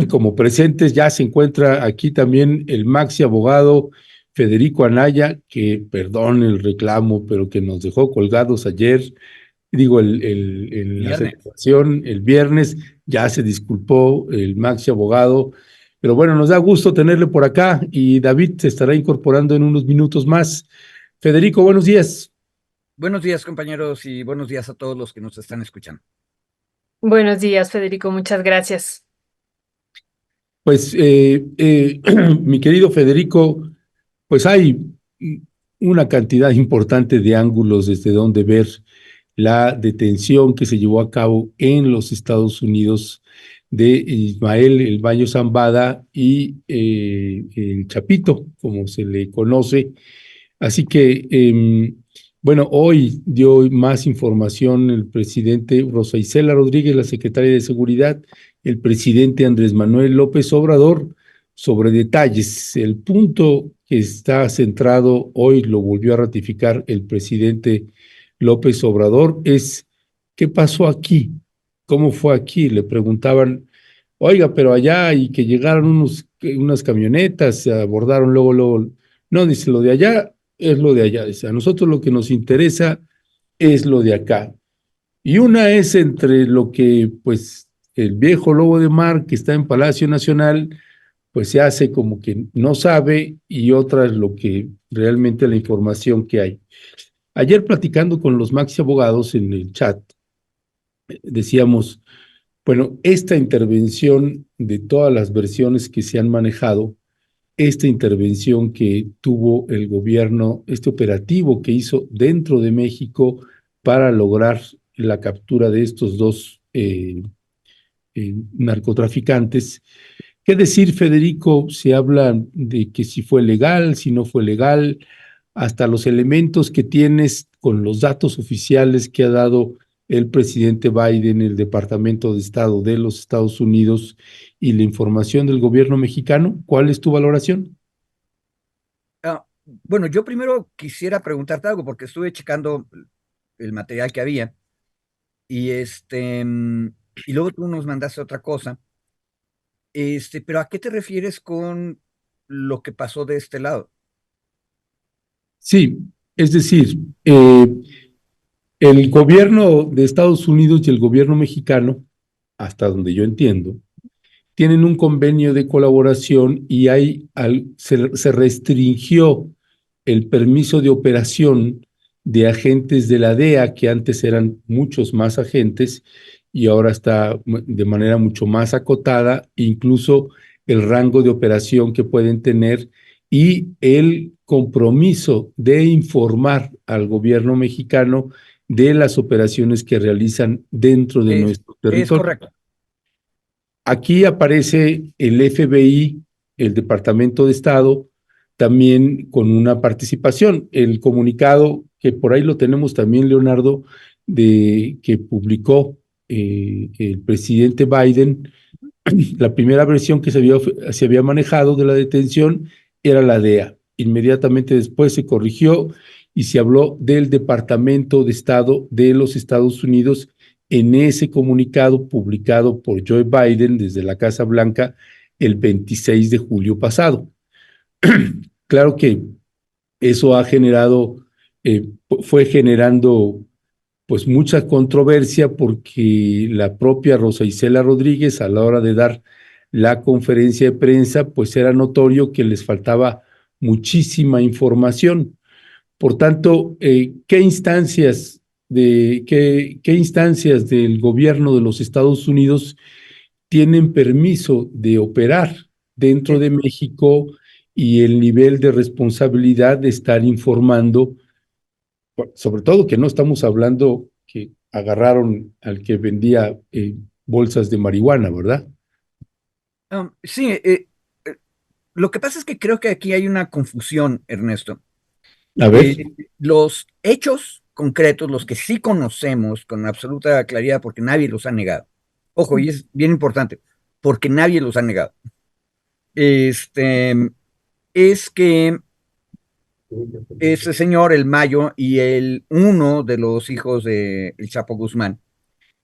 como presentes. Ya se encuentra aquí también el maxi abogado Federico Anaya, que perdón el reclamo, pero que nos dejó colgados ayer, digo, en la Viernes. celebración el viernes. Ya se disculpó el maxi abogado, pero bueno, nos da gusto tenerle por acá y David se estará incorporando en unos minutos más. Federico, buenos días. Buenos días, compañeros, y buenos días a todos los que nos están escuchando. Buenos días, Federico, muchas gracias. Pues, mi querido Federico, pues hay una cantidad importante de ángulos desde donde ver la detención que se llevó a cabo en los Estados Unidos de Ismael El Bayo Zambada y el Chapito, como se le conoce. Así que, bueno, hoy dio más información el presidente Rosa Isela Rodríguez, la secretaria de Seguridad, el presidente Andrés Manuel López Obrador, sobre detalles. El punto que está centrado, hoy lo volvió a ratificar el presidente López Obrador, es ¿qué pasó aquí? ¿Cómo fue aquí? Le preguntaban, oiga, pero allá y que llegaron unas camionetas, se abordaron luego. No, dice, lo de allá es lo de allá. Dice, a nosotros lo que nos interesa es lo de acá. Y una es entre lo que, pues, el viejo lobo de mar que está en Palacio Nacional, pues se hace como que no sabe, y otra es lo que realmente la información que hay. Ayer platicando con los maxi abogados en el chat, decíamos, bueno, esta intervención de todas las versiones que se han manejado, esta intervención que tuvo el gobierno, este operativo que hizo dentro de México para lograr la captura de estos dos narcotraficantes. ¿Qué decir, Federico? Se habla de que si fue legal, si no fue legal, hasta los elementos que tienes con los datos oficiales que ha dado el presidente Biden, el Departamento de Estado de los Estados Unidos y la información del gobierno mexicano. ¿Cuál es tu valoración? Bueno, yo primero quisiera preguntarte algo porque estuve checando el material que había y luego tú nos mandaste otra cosa. Pero ¿a qué te refieres con lo que pasó de este lado? Sí, es decir, el gobierno de Estados Unidos y el gobierno mexicano, hasta donde yo entiendo, tienen un convenio de colaboración y se restringió el permiso de operación de agentes de la DEA, que antes eran muchos más agentes y ahora está de manera mucho más acotada, incluso el rango de operación que pueden tener y el compromiso de informar al gobierno mexicano de las operaciones que realizan dentro de Es, nuestro es territorio. correcto. Aquí aparece el FBI, el Departamento de Estado, también con una participación. El comunicado, que por ahí lo tenemos también, Leonardo, de que publicó el presidente Biden, la primera versión que se había manejado de la detención era la DEA. Inmediatamente después se corrigió y se habló del Departamento de Estado de los Estados Unidos en ese comunicado publicado por Joe Biden desde la Casa Blanca el 26 de julio pasado. Claro que eso ha generado, fue generando pues mucha controversia porque la propia Rosa Isela Rodríguez, a la hora de dar la conferencia de prensa, pues era notorio que les faltaba muchísima información. Por tanto, ¿qué instancias del gobierno de los Estados Unidos tienen permiso de operar dentro Eh, de México y el nivel de responsabilidad de estar informando? Sobre todo que no estamos hablando que agarraron al que vendía bolsas de marihuana, ¿verdad? sí, eh, lo que pasa es que creo que aquí hay una confusión, Ernesto. A ver, Los hechos concretos, los que sí conocemos con absoluta claridad, porque nadie los ha negado. Ojo, y es bien importante, porque nadie los ha negado. Este, es que ese señor, el Mayo, y uno de los hijos de El Chapo Guzmán,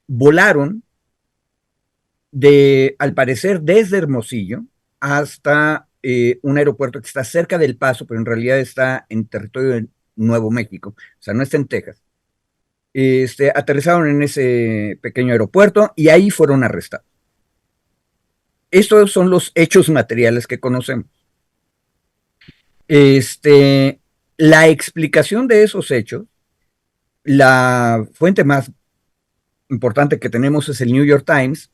volaron al parecer, desde Hermosillo hasta un aeropuerto que está cerca del Paso, pero en realidad está en territorio de Nuevo México, o sea, no está en Texas. Aterrizaron en ese pequeño aeropuerto y ahí fueron arrestados. Estos son los hechos materiales que conocemos. La explicación de esos hechos, la fuente más importante que tenemos es el New York Times,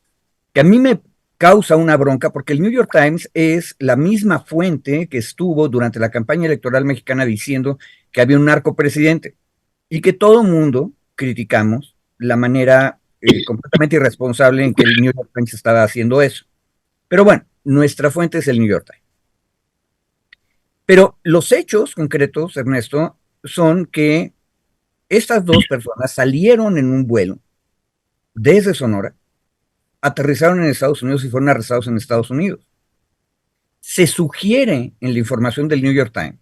que a mí me causa una bronca porque el New York Times es la misma fuente que estuvo durante la campaña electoral mexicana diciendo que había un narcopresidente y que todo mundo criticamos la manera completamente irresponsable en que el New York Times estaba haciendo eso. Pero bueno, nuestra fuente es el New York Times. Pero los hechos concretos, Ernesto, son que estas dos personas salieron en un vuelo desde Sonora, aterrizaron en Estados Unidos y fueron arrestados en Estados Unidos. Se sugiere en la información del New York Times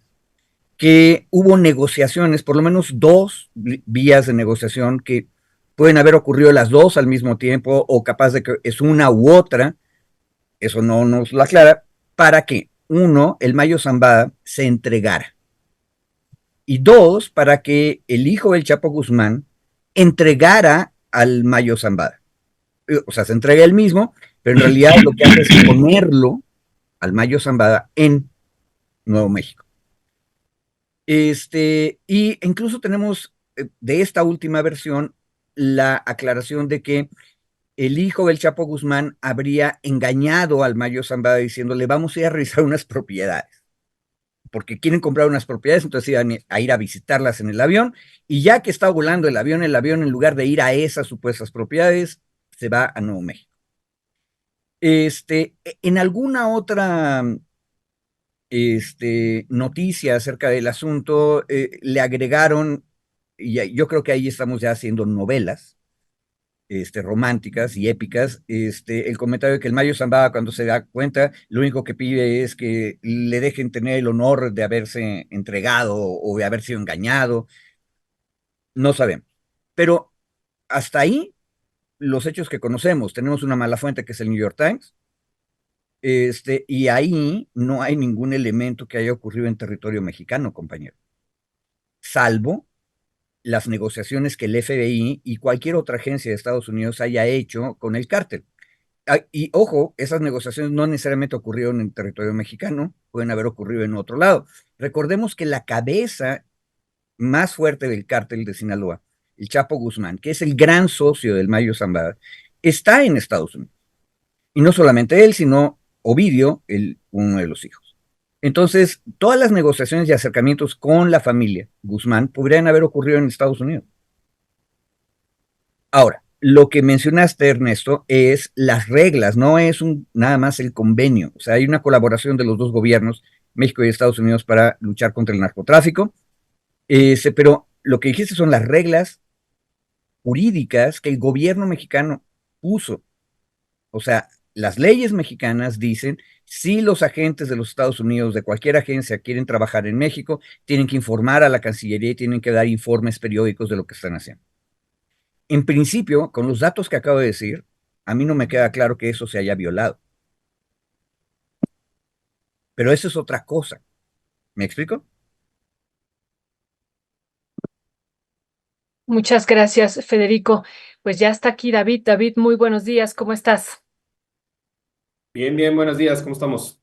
que hubo negociaciones, por lo menos dos vías de negociación que pueden haber ocurrido las dos al mismo tiempo o capaz de que es una u otra, eso no nos lo aclara, para que, uno, el Mayo Zambada se entregara y dos, para que el hijo del Chapo Guzmán entregara al Mayo Zambada. O sea, se entrega él mismo, pero en realidad lo que hace es ponerlo al Mayo Zambada en Nuevo México. Y incluso tenemos de esta última versión la aclaración de que el hijo del Chapo Guzmán habría engañado al Mayo Zambada diciéndole vamos a ir a revisar unas propiedades, porque quieren comprar unas propiedades, entonces iban a ir a visitarlas en el avión, y ya que está volando el avión en lugar de ir a esas supuestas propiedades, se va a Nuevo México. En alguna otra noticia acerca del asunto, le agregaron, y yo creo que ahí estamos ya haciendo novelas románticas y épicas, el comentario de que el Mayo Zambada cuando se da cuenta, lo único que pide es que le dejen tener el honor de haberse entregado o de haber sido engañado, no sabemos. Pero hasta ahí, los hechos que conocemos, tenemos una mala fuente que es el New York Times, y ahí no hay ningún elemento que haya ocurrido en territorio mexicano, compañero, salvo las negociaciones que el FBI y cualquier otra agencia de Estados Unidos haya hecho con el cártel. Y ojo, esas negociaciones no necesariamente ocurrieron en territorio mexicano, pueden haber ocurrido en otro lado. Recordemos que la cabeza más fuerte del cártel de Sinaloa, el Chapo Guzmán, que es el gran socio del Mayo Zambada, está en Estados Unidos. Y no solamente él, sino Ovidio, uno de los hijos. Entonces, todas las negociaciones y acercamientos con la familia Guzmán podrían haber ocurrido en Estados Unidos. Ahora, lo que mencionaste, Ernesto, es las reglas, no es nada más el convenio. O sea, hay una colaboración de los dos gobiernos, México y Estados Unidos, para luchar contra el narcotráfico. Pero lo que dijiste son las reglas jurídicas que el gobierno mexicano puso. O sea, las leyes mexicanas dicen, si los agentes de los Estados Unidos, de cualquier agencia, quieren trabajar en México, tienen que informar a la Cancillería y tienen que dar informes periódicos de lo que están haciendo. En principio, con los datos que acabo de decir, a mí no me queda claro que eso se haya violado. Pero eso es otra cosa. ¿Me explico? Muchas gracias, Federico. Pues ya está aquí David. David, muy buenos días. ¿Cómo estás? Bien, bien, buenos días, ¿cómo estamos?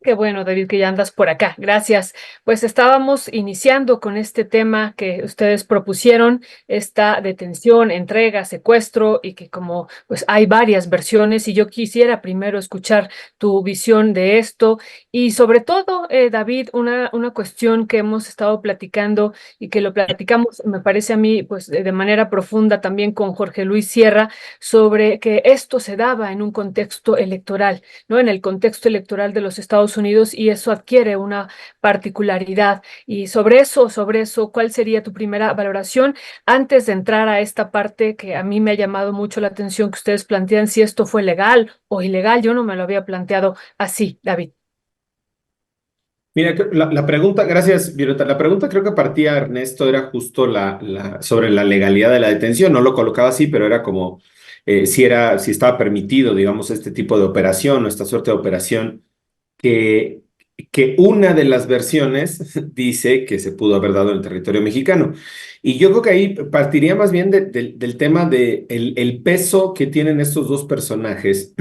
Qué bueno, David, que ya andas por acá. Gracias. Pues estábamos iniciando con este tema que ustedes propusieron, esta detención, entrega, secuestro, y que como pues hay varias versiones, y yo quisiera primero escuchar tu visión de esto. Y sobre todo, David, una cuestión que hemos estado platicando y que lo platicamos, me parece a mí, pues de manera profunda también con Jorge Luis Sierra, sobre que esto se daba en un contexto electoral, ¿no? En el contexto electoral de los Estados Unidos, y eso adquiere una particularidad. Y sobre eso, ¿cuál sería tu primera valoración antes de entrar a esta parte que a mí me ha llamado mucho la atención que ustedes plantean si esto fue legal o ilegal? Yo no me lo había planteado así, David. Mira, la pregunta, gracias, Violeta. La pregunta creo que partía Ernesto era justo sobre la legalidad de la detención. No lo colocaba así, pero era como si estaba permitido, digamos, este tipo de operación o esta suerte de operación, que, que una de las versiones dice que se pudo haber dado en el territorio mexicano. Y yo creo que ahí partiría más bien del tema de el peso que tienen estos dos personajes.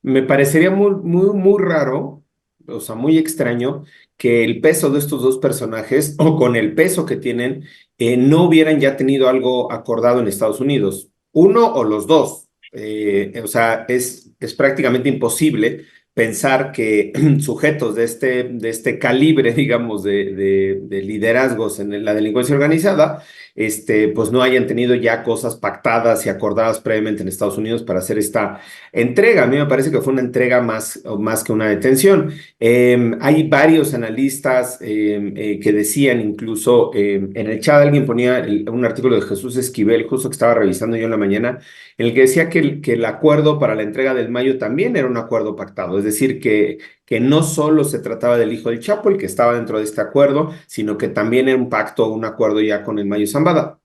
Me parecería muy raro, o sea, muy extraño, que el peso de estos dos personajes, o con el peso que tienen, no hubieran ya tenido algo acordado en Estados Unidos. Uno o los dos. O sea, es prácticamente imposible pensar que sujetos de este calibre, digamos, de liderazgos en la delincuencia organizada, pues no hayan tenido ya cosas pactadas y acordadas previamente en Estados Unidos para hacer esta entrega. A mí me parece que fue una entrega más que una detención. Hay varios analistas que decían, incluso en el chat alguien ponía un artículo de Jesús Esquivel, justo que estaba revisando yo en la mañana, en el que decía que el acuerdo para la entrega del Mayo también era un acuerdo pactado, es decir, que no solo se trataba del hijo del Chapo, el que estaba dentro de este acuerdo, sino que también era un pacto, un acuerdo ya con el Mayo Zambada.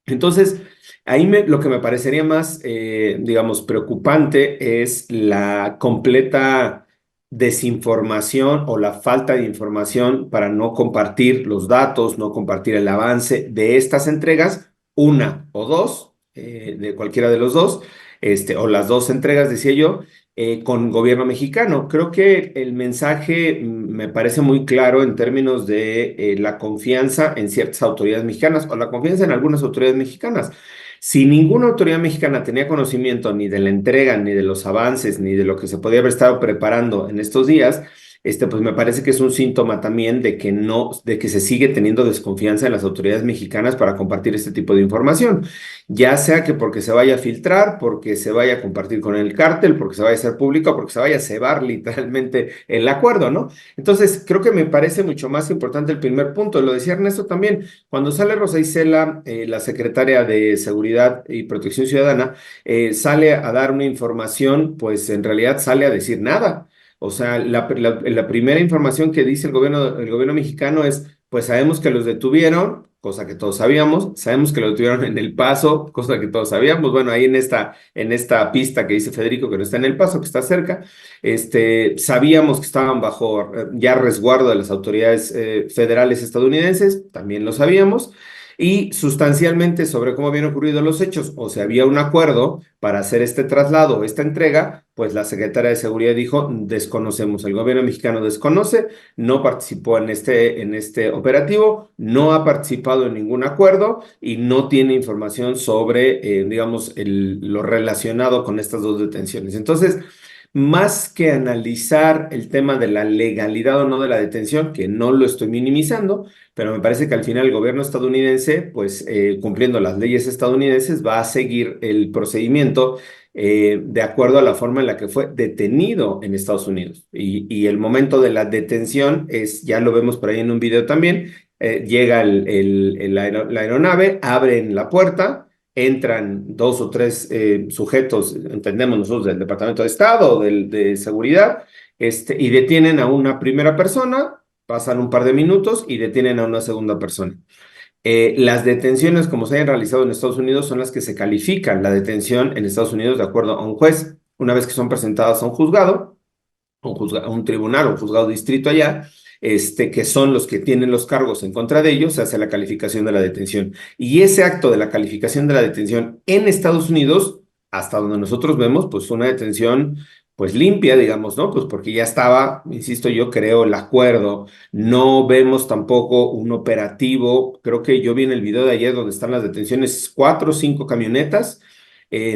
Entonces, ahí lo que me parecería más, digamos, preocupante es la completa desinformación o la falta de información para no compartir los datos, no compartir el avance de estas entregas, una o dos, de cualquiera de los dos, o las dos entregas, decía yo, con gobierno mexicano. Creo que el mensaje me parece muy claro en términos de la confianza en ciertas autoridades mexicanas o la confianza en algunas autoridades mexicanas. Si ninguna autoridad mexicana tenía conocimiento ni de la entrega, ni de los avances, ni de lo que se podía haber estado preparando en estos días, pues me parece que es un síntoma también de que no, de que se sigue teniendo desconfianza en las autoridades mexicanas para compartir este tipo de información, ya sea que porque se vaya a filtrar, porque se vaya a compartir con el cártel, porque se vaya a hacer público, porque se vaya a cebar literalmente el acuerdo, ¿no? Entonces, creo que me parece mucho más importante el primer punto, lo decía Ernesto también, cuando sale Rosa Isela, la secretaria de Seguridad y Protección Ciudadana, sale a dar una información, pues en realidad sale a decir nada. O sea, la primera información que dice el gobierno mexicano es, pues sabemos que los detuvieron, cosa que todos sabemos que lo detuvieron en El Paso, cosa que todos sabíamos, bueno, ahí en esta pista que dice Federico, que no está en El Paso, que está cerca, sabíamos que estaban bajo ya resguardo de las autoridades federales estadounidenses, también lo sabíamos, y sustancialmente sobre cómo habían ocurrido los hechos, o sea, había un acuerdo para hacer este traslado, esta entrega, pues la secretaria de Seguridad dijo, desconocemos, el gobierno mexicano desconoce, no participó en este operativo, no ha participado en ningún acuerdo y no tiene información sobre, digamos, lo relacionado con estas dos detenciones. Entonces, más que analizar el tema de la legalidad o no de la detención, que no lo estoy minimizando, pero me parece que al final el gobierno estadounidense, pues cumpliendo las leyes estadounidenses, va a seguir el procedimiento de acuerdo a la forma en la que fue detenido en Estados Unidos. Y el momento de la detención ya lo vemos por ahí en un video también, llega la aeronave, abren la puerta, entran dos o tres sujetos, entendemos nosotros, del Departamento de Estado o de Seguridad, y detienen a una primera persona, pasan un par de minutos y detienen a una segunda persona. Las detenciones, como se hayan realizado en Estados Unidos, son las que se califican la detención en Estados Unidos de acuerdo a un juez. Una vez que son presentadas a un juzgado, a un tribunal o un juzgado distrito allá, que son los que tienen los cargos en contra de ellos, se hace la calificación de la detención. Y ese acto de la calificación de la detención en Estados Unidos, hasta donde nosotros vemos, pues fue una detención pues limpia, digamos, ¿no? Pues porque ya estaba, insisto, yo creo, el acuerdo, no vemos tampoco un operativo, creo que yo vi en el video de ayer donde están las detenciones, 4 o 5 camionetas,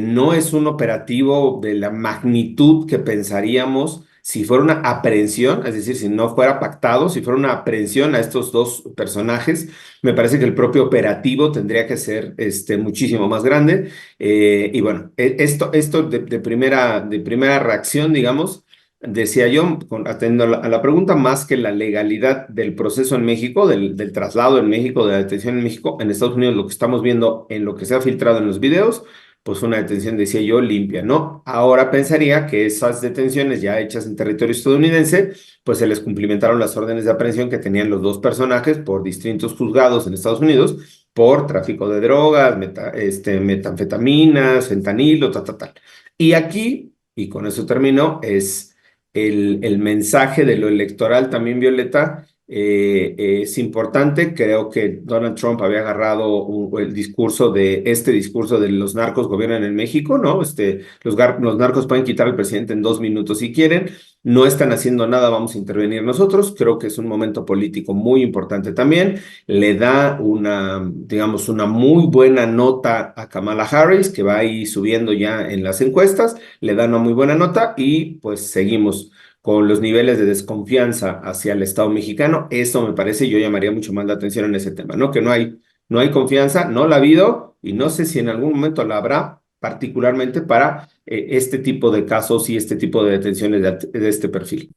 no es un operativo de la magnitud que pensaríamos si fuera una aprehensión, es decir, si no fuera pactado, si fuera una aprehensión a estos dos personajes, me parece que el propio operativo tendría que ser muchísimo más grande. Y bueno, esto de primera reacción, digamos, decía yo, atendiendo a la pregunta, más que la legalidad del proceso en México, del traslado en México, de la detención en México, en Estados Unidos, lo que estamos viendo en lo que se ha filtrado en los videos, pues una detención, decía yo, limpia, ¿no? Ahora pensaría que esas detenciones ya hechas en territorio estadounidense, pues se les cumplimentaron las órdenes de aprehensión que tenían los dos personajes por distintos juzgados en Estados Unidos por tráfico de drogas, metanfetaminas, fentanilo, tal. Y aquí, y con eso termino, es el mensaje de lo electoral también, Violeta. Es importante, creo que Donald Trump había agarrado el discurso este discurso de los narcos gobiernan en México, ¿no? Los narcos pueden quitar al presidente en 2 minutos si quieren, no están haciendo nada, vamos a intervenir nosotros. Creo que es un momento político muy importante también. Le da digamos, una muy buena nota a Kamala Harris, que va ahí subiendo ya en las encuestas, le da una muy buena nota y pues seguimos con los niveles de desconfianza hacia el Estado mexicano. Eso me parece, yo llamaría mucho más la atención en ese tema, ¿no? Que no hay confianza, no la ha habido y no sé si en algún momento la habrá, particularmente para este tipo de casos y este tipo de detenciones de este perfil.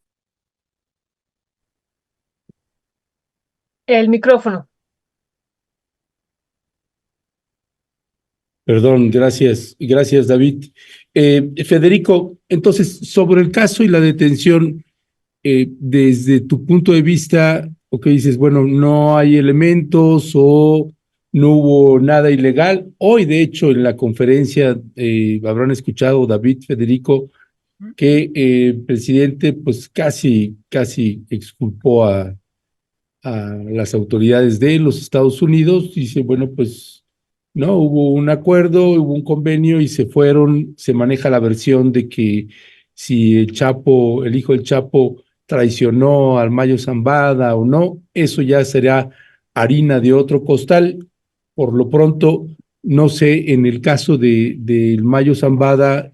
El micrófono. Perdón, gracias, David. Federico, entonces, sobre el caso y la detención, desde tu punto de vista, o que dices, bueno, no hay elementos o no hubo nada ilegal. Hoy, de hecho, en la conferencia habrán escuchado, David, Federico, que el presidente pues casi exculpó a las autoridades de los Estados Unidos. Dice, bueno, pues no, hubo un acuerdo, hubo un convenio y se fueron. Se maneja la versión de que si el hijo del Chapo traicionó al Mayo Zambada o no, eso ya será harina de otro costal. Por lo pronto, no sé, en el caso del Mayo Zambada,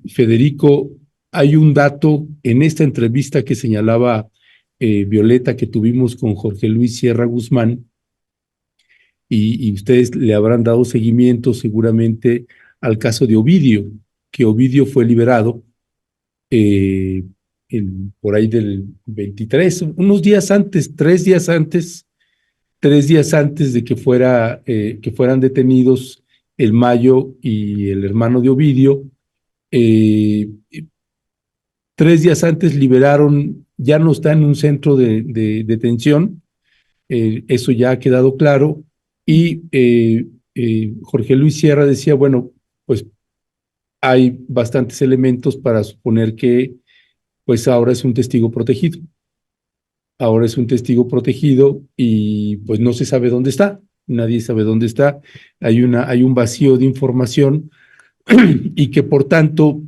Federico, hay un dato en esta entrevista que señalaba Violeta que tuvimos con Jorge Luis Sierra Guzmán, y ustedes le habrán dado seguimiento seguramente al caso de Ovidio, que Ovidio fue liberado eh, por ahí del 23, unos días antes, 3 días antes de que fueran detenidos el Mayo y el hermano de Ovidio. eh, 3 días antes liberaron, ya no está en un centro de detención, eso ya ha quedado claro, y Jorge Luis Sierra decía, bueno, pues hay bastantes elementos para suponer que pues ahora es un testigo protegido. Ahora es un testigo protegido y pues no se sabe dónde está, nadie sabe dónde está, hay un vacío de información y que por tanto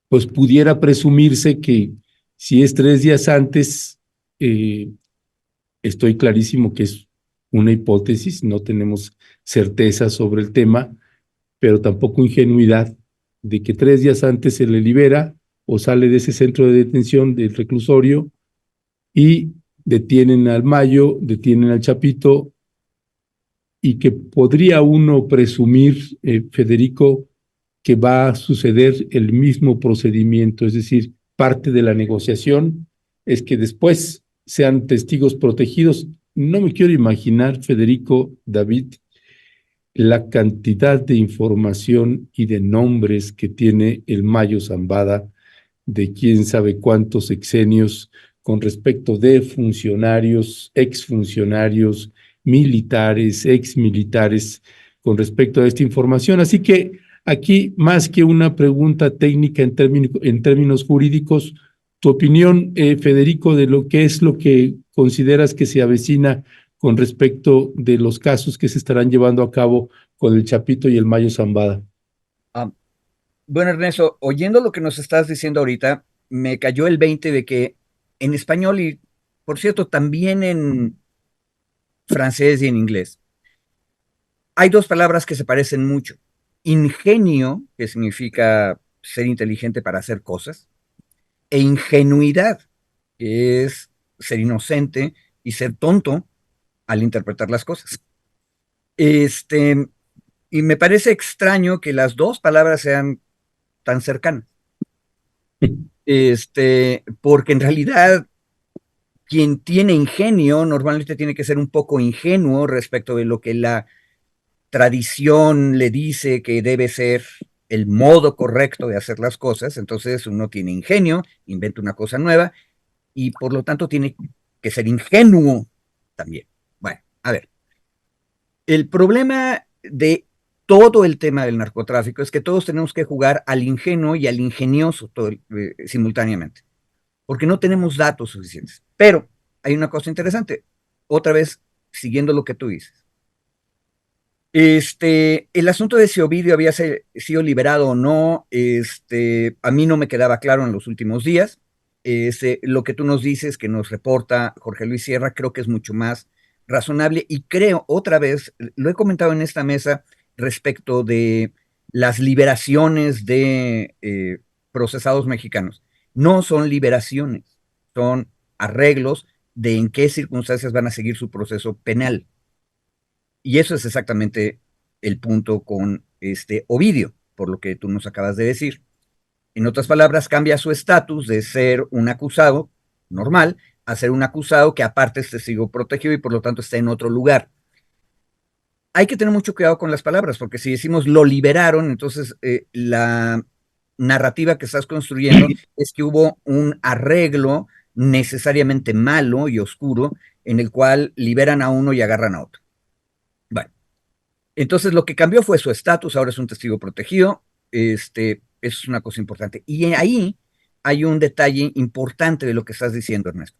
pues pudiera presumirse que si es 3 días antes, eh, estoy clarísimo que es una hipótesis, no tenemos certeza sobre el tema, pero tampoco ingenuidad de que 3 días antes se le libera o sale de ese centro de detención del reclusorio y detienen al Mayo, detienen al Chapito, y que podría uno presumir, Federico, que va a suceder el mismo procedimiento, es decir, parte de la negociación es que después sean testigos protegidos. No me quiero imaginar, Federico, David, la cantidad de información y de nombres que tiene el Mayo Zambada de quién sabe cuántos sexenios con respecto de funcionarios, exfuncionarios, militares, exmilitares, con respecto a esta información. Así que aquí, más que una pregunta técnica en términos jurídicos, tu opinión, Federico, de lo que es lo que consideras que se avecina con respecto de los casos que se estarán llevando a cabo con el Chapito y el Mayo Zambada. Ah, bueno, Ernesto, oyendo lo que nos estás diciendo ahorita, me cayó el 20 de que en español y, por cierto, también en francés y en inglés, hay dos palabras que se parecen mucho. Ingenio, que significa ser inteligente para hacer cosas, e ingenuidad, que es ser inocente y ser tonto al interpretar las cosas. Este, y me parece extraño que las dos palabras sean tan cercanas. Porque en realidad quien tiene ingenio normalmente tiene que ser un poco ingenuo respecto de lo que la tradición le dice que debe ser el modo correcto de hacer las cosas, entonces uno tiene ingenio, inventa una cosa nueva y por lo tanto tiene que ser ingenuo también. Bueno, a ver, el problema de todo el tema del narcotráfico es que todos tenemos que jugar al ingenuo y al ingenioso simultáneamente, porque no tenemos datos suficientes. Pero hay una cosa interesante, otra vez siguiendo lo que tú dices. El asunto de si Ovidio había sido liberado o no, a mí no me quedaba claro en los últimos días. Lo que tú nos dices, que nos reporta Jorge Luis Sierra, creo que es mucho más razonable y creo, otra vez, lo he comentado en esta mesa respecto de las liberaciones de procesados mexicanos. No son liberaciones, son arreglos de en qué circunstancias van a seguir su proceso penal. Y eso es exactamente el punto con Ovidio, por lo que tú nos acabas de decir. En otras palabras, cambia su estatus de ser un acusado normal a ser un acusado que aparte es testigo protegido y por lo tanto está en otro lugar. Hay que tener mucho cuidado con las palabras, porque si decimos lo liberaron, entonces la narrativa que estás construyendo es que hubo un arreglo necesariamente malo y oscuro en el cual liberan a uno y agarran a otro. Bueno, entonces lo que cambió fue su estatus, ahora es un testigo protegido, eso es una cosa importante. Y ahí hay un detalle importante de lo que estás diciendo, Ernesto.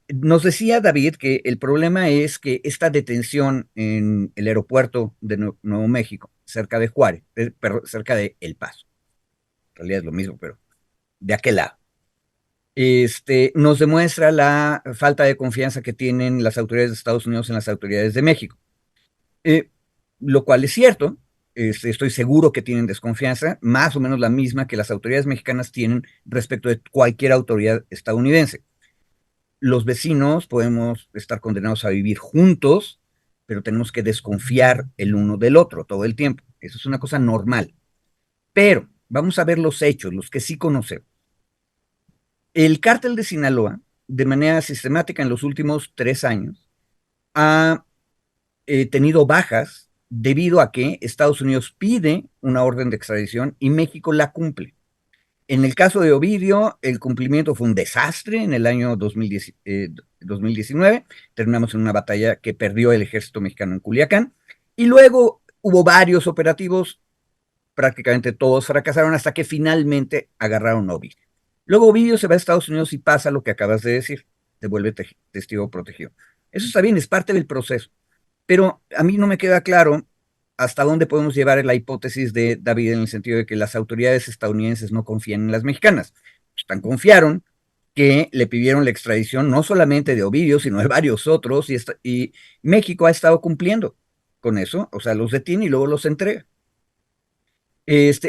Nos decía David que el problema es que esta detención en el aeropuerto de Nuevo México, cerca de Juárez, cerca de El Paso, en realidad es lo mismo, pero de aquel lado, nos demuestra la falta de confianza que tienen las autoridades de Estados Unidos en las autoridades de México. Eh, lo cual es cierto, estoy seguro que tienen desconfianza, más o menos la misma que las autoridades mexicanas tienen respecto de cualquier autoridad estadounidense. Los vecinos podemos estar condenados a vivir juntos, pero tenemos que desconfiar el uno del otro todo el tiempo. Eso es una cosa normal. Pero vamos a ver los hechos, los que sí conocemos. El cártel de Sinaloa, de manera sistemática en los últimos 3 años, ha tenido bajas debido a que Estados Unidos pide una orden de extradición y México la cumple. En el caso de Ovidio, el cumplimiento fue un desastre en el año 2019. Terminamos en una batalla que perdió el ejército mexicano en Culiacán. Y luego hubo varios operativos, prácticamente todos fracasaron hasta que finalmente agarraron a Ovidio. Luego Ovidio se va a Estados Unidos y pasa lo que acabas de decir, se vuelve testigo protegido. Eso está bien, es parte del proceso. Pero a mí no me queda claro hasta dónde podemos llevar la hipótesis de David en el sentido de que las autoridades estadounidenses no confían en las mexicanas. Pues tan confiaron que le pidieron la extradición no solamente de Ovidio, sino de varios otros, y México ha estado cumpliendo con eso, o sea, los detiene y luego los entrega.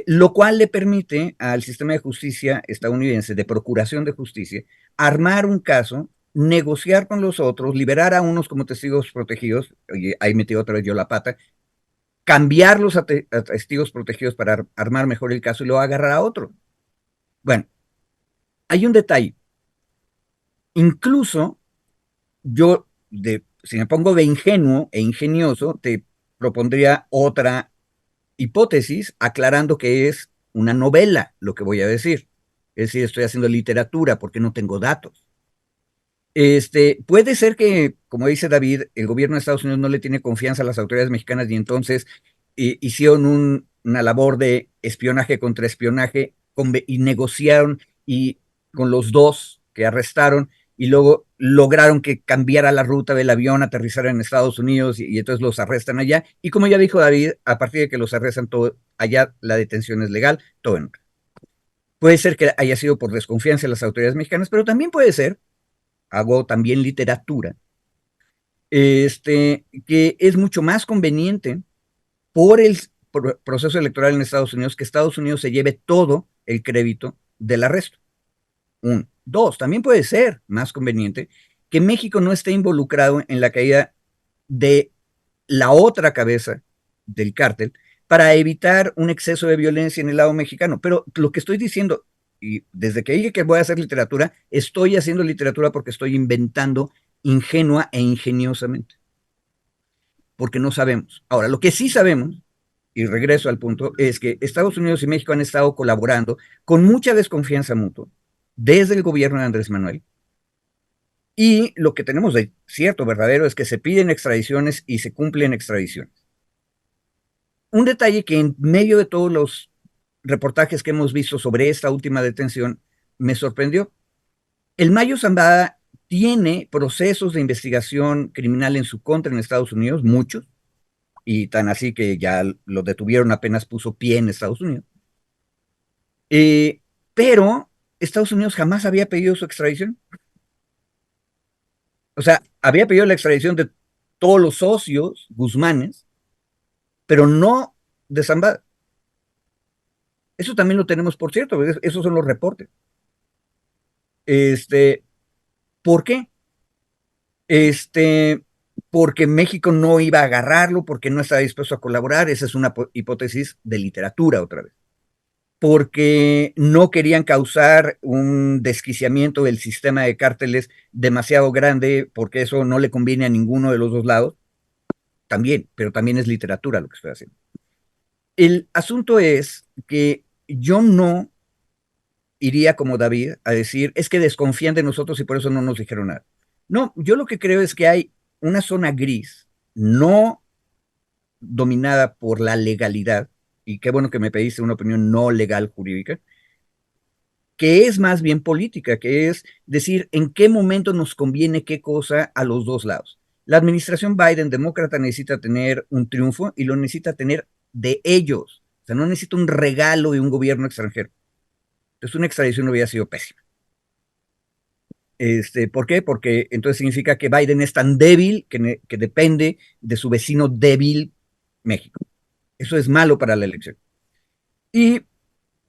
Lo cual le permite al sistema de justicia estadounidense, de procuración de justicia, armar un caso, negociar con los otros, liberar a unos como testigos protegidos, y ahí metí otra vez yo la pata, cambiarlos a testigos protegidos para armar mejor el caso y luego agarrar a otro. Bueno, hay un detalle. Incluso yo, si me pongo de ingenuo e ingenioso, te propondría otra hipótesis aclarando que es una novela lo que voy a decir. Es decir, estoy haciendo literatura porque no tengo datos. Puede ser que, como dice David, el gobierno de Estados Unidos no le tiene confianza a las autoridades mexicanas y entonces hicieron una labor de espionaje contra espionaje y negociaron con los dos que arrestaron y luego lograron que cambiara la ruta del avión, aterrizara en Estados Unidos y entonces los arrestan allá. Y como ya dijo David, a partir de que los arrestan todo, allá la detención es legal, todo en orden. Puede ser que haya sido por desconfianza de las autoridades mexicanas, pero también puede ser, hago también literatura, que es mucho más conveniente por el proceso electoral en Estados Unidos que Estados Unidos se lleve todo el crédito del arresto. 1. 2. También puede ser más conveniente que México no esté involucrado en la caída de la otra cabeza del cártel para evitar un exceso de violencia en el lado mexicano. Pero lo que estoy diciendo, y desde que dije que voy a hacer literatura, estoy haciendo literatura porque estoy inventando ingenua e ingeniosamente. porque no sabemos. Ahora, lo que sí sabemos, y regreso al punto, es que Estados Unidos y México han estado colaborando con mucha desconfianza mutua desde el gobierno de Andrés Manuel. Y lo que tenemos de cierto, verdadero, es que se piden extradiciones y se cumplen extradiciones. Un detalle que en medio de todos los reportajes que hemos visto sobre esta última detención me sorprendió. El Mayo Zambada tiene procesos de investigación criminal en su contra en Estados Unidos, muchos, y tan así que ya lo detuvieron apenas puso pie en Estados Unidos. Pero Estados Unidos jamás había pedido su extradición. O sea, había pedido la extradición de todos los socios Guzmanes, pero no de Zambada. Eso también lo tenemos, por cierto, esos son los reportes. ¿Por qué? Porque México no iba a agarrarlo, porque no estaba dispuesto a colaborar, esa es una hipótesis de literatura otra vez. Porque no querían causar un desquiciamiento del sistema de cárteles demasiado grande, porque eso no le conviene a ninguno de los dos lados, también, pero también es literatura lo que estoy haciendo. El asunto es que yo no iría como David a decir, es que desconfían de nosotros y por eso no nos dijeron nada. No, yo lo que creo es que hay una zona gris, no dominada por la legalidad, y qué bueno que me pediste una opinión no legal jurídica, que es más bien política, que es decir en qué momento nos conviene qué cosa a los dos lados. La administración Biden, demócrata, necesita tener un triunfo y lo necesita tener de ellos. O sea, no necesita un regalo de un gobierno extranjero. Entonces, una extradición hubiera sido pésima. ¿Por qué? Porque entonces significa que Biden es tan débil que depende de su vecino débil, México. Eso es malo para la elección. Y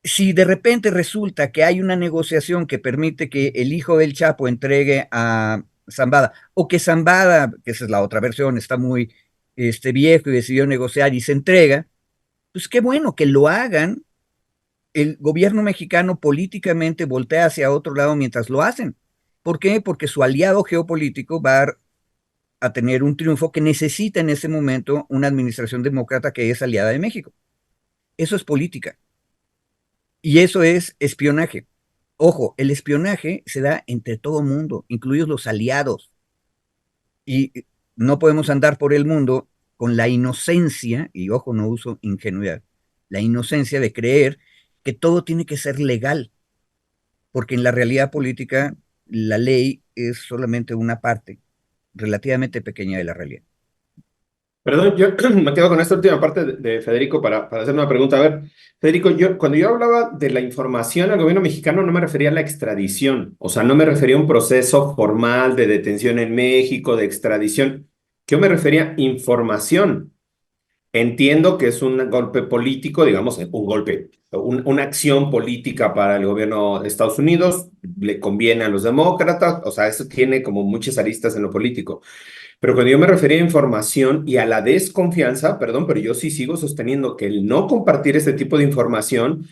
si de repente resulta que hay una negociación que permite que el hijo del Chapo entregue a Zambada, o que Zambada, que esa es la otra versión, está muy viejo y decidió negociar y se entrega, pues qué bueno que lo hagan. El gobierno mexicano políticamente voltea hacia otro lado mientras lo hacen. ¿Por qué? Porque su aliado geopolítico va a tener un triunfo que necesita en ese momento una administración demócrata que es aliada de México. Eso es política. Y eso es espionaje. Ojo, el espionaje se da entre todo mundo, incluidos los aliados. Y no podemos andar por el mundo con la inocencia, y ojo, no uso ingenuidad, la inocencia de creer que todo tiene que ser legal, porque en la realidad política la ley es solamente una parte relativamente pequeña de la realidad. Perdón, yo me quedo con esta última parte de Federico para hacer una pregunta. A ver, Federico, cuando yo hablaba de la información al gobierno mexicano no me refería a la extradición, o sea, no me refería a un proceso formal de detención en México, de extradición. Yo me refería a información. Entiendo que es un golpe político, digamos, un golpe, una acción política para el gobierno de Estados Unidos, le conviene a los demócratas, o sea, eso tiene como muchas aristas en lo político. Pero cuando yo me refería a información y a la desconfianza, perdón, pero yo sí sigo sosteniendo que el no compartir este tipo de información,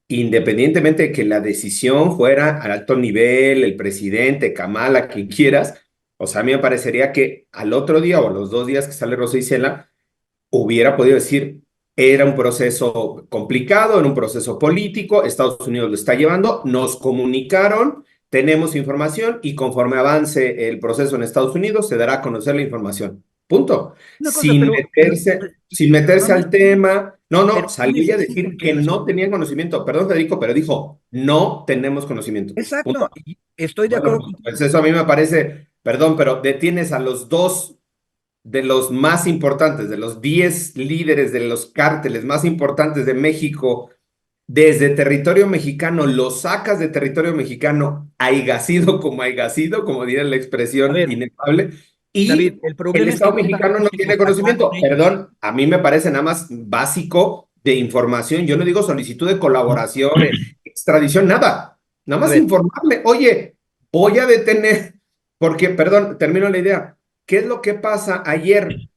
independientemente de que la decisión fuera al alto nivel, el presidente, Kamala, quien quieras, o sea, a mí me parecería que al otro día o a los 2 días que sale Rosa Isela, hubiera podido decir, era un proceso complicado, era un proceso político, Estados Unidos lo está llevando, nos comunicaron, tenemos información y conforme avance el proceso en Estados Unidos se dará a conocer la información. Punto. Una cosa, Sin meterse al tema. No, salió ella a necesito decir que no tenía conocimiento. Perdón, Federico, pero dijo, no tenemos conocimiento. Exacto, Punto. estoy de Bueno, acuerdo. pues eso a mí me parece, perdón, pero detienes a los dos de los más importantes, de los 10 líderes de los cárteles más importantes de México, desde territorio mexicano, los sacas de territorio mexicano, aigasido, como diría la expresión inefable, y David, el el problema es que Estado no mexicano no sabemos tiene hasta cuándo conocimiento. Perdón, a mí me parece nada más básico de información. Yo no digo solicitud de colaboración, extradición, nada. Nada A más ver, informarle, oye, voy a detener, porque, perdón, termino la idea. ¿Qué es lo que pasa ayer?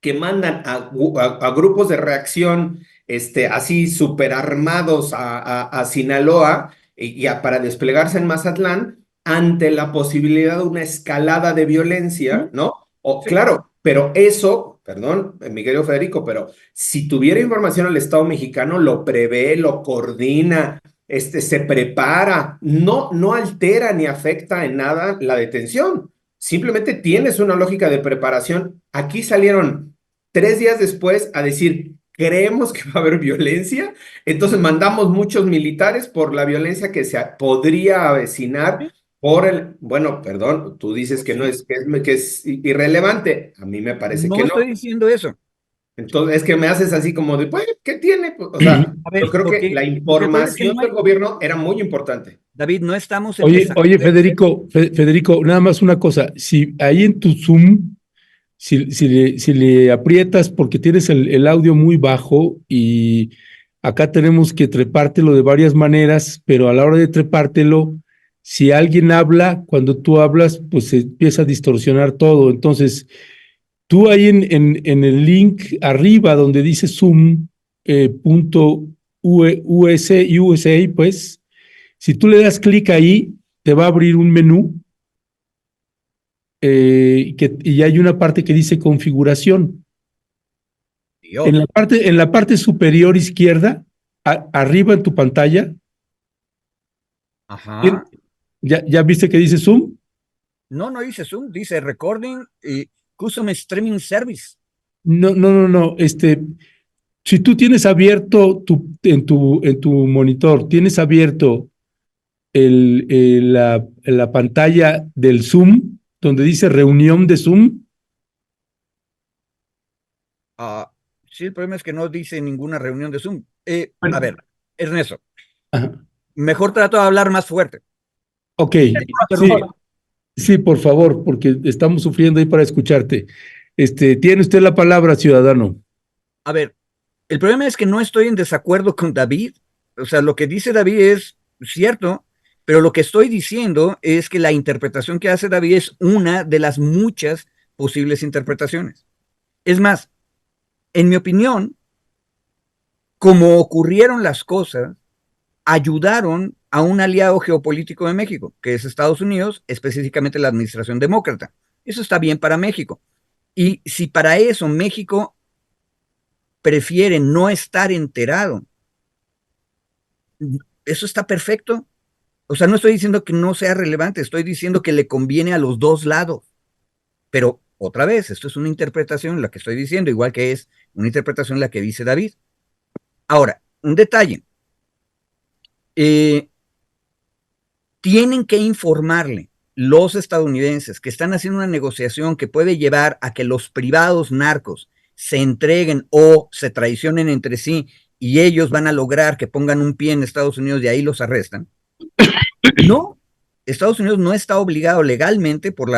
Que mandan a grupos de reacción así súper armados a Sinaloa para desplegarse en Mazatlán ante la posibilidad de una escalada de violencia, ¿no? Sí. Claro, pero eso, perdón, mi querido Federico, pero si tuviera información el Estado mexicano, lo prevé, lo coordina, se prepara, no altera ni afecta en nada la detención. Simplemente tienes una lógica de preparación. Aquí salieron 3 días después a decir, creemos que va a haber violencia, entonces mandamos muchos militares por la violencia que se podría avecinar por bueno, perdón, tú dices que no es, que es irrelevante. A mí me parece que No no. estoy diciendo eso. Entonces, es que me haces así como de, pues, ¿qué tiene? Pues, o sea, A ver, yo creo que la porque el problema es que información no del hay, gobierno era muy importante. David, no estamos en Oye, desacuerdo. Federico, nada más una cosa. Si ahí en tu Zoom, si le aprietas porque tienes el audio muy bajo y acá tenemos que trepártelo de varias maneras, pero a la hora de trepártelo, si alguien habla, cuando tú hablas, pues se empieza a distorsionar todo. Entonces, tú ahí en el link arriba donde dice Zoom punto USA, pues, si tú le das clic ahí, te va a abrir un menú y hay una parte que dice configuración. En Dios. la parte superior izquierda, arriba en tu pantalla, Ajá. ¿ya viste que dice Zoom? No dice Zoom, dice Recording y Custom Streaming Service. No. Si tú tienes abierto en tu monitor, tienes abierto la pantalla del Zoom, donde dice reunión de Zoom. Ah, sí, el problema es que no dice ninguna reunión de Zoom. A Bueno, ver, Ernesto, ajá. mejor trato de hablar más fuerte. Ok, No sí, interrumpa. sí, por favor, porque estamos sufriendo ahí para escucharte. Tiene usted la palabra, ciudadano. A ver, el problema es que no estoy en desacuerdo con David. O sea, lo que dice David es cierto, pero lo que estoy diciendo es que la interpretación que hace David es una de las muchas posibles interpretaciones. Es más, en mi opinión, como ocurrieron las cosas, ayudaron a un aliado geopolítico de México, que es Estados Unidos, específicamente la administración demócrata. Eso está bien para México. Y si para eso México prefiere no estar enterado, eso está perfecto. O sea, no estoy diciendo que no sea relevante, estoy diciendo que le conviene a los dos lados. Pero otra vez, esto es una interpretación, la que estoy diciendo, igual que es una interpretación la que dice David. Ahora, un detalle. Tienen que informarle los estadounidenses que están haciendo una negociación que puede llevar a que los privados narcos se entreguen o se traicionen entre sí y ellos van a lograr que pongan un pie en Estados Unidos y ahí los arrestan. No, Estados Unidos no está obligado legalmente por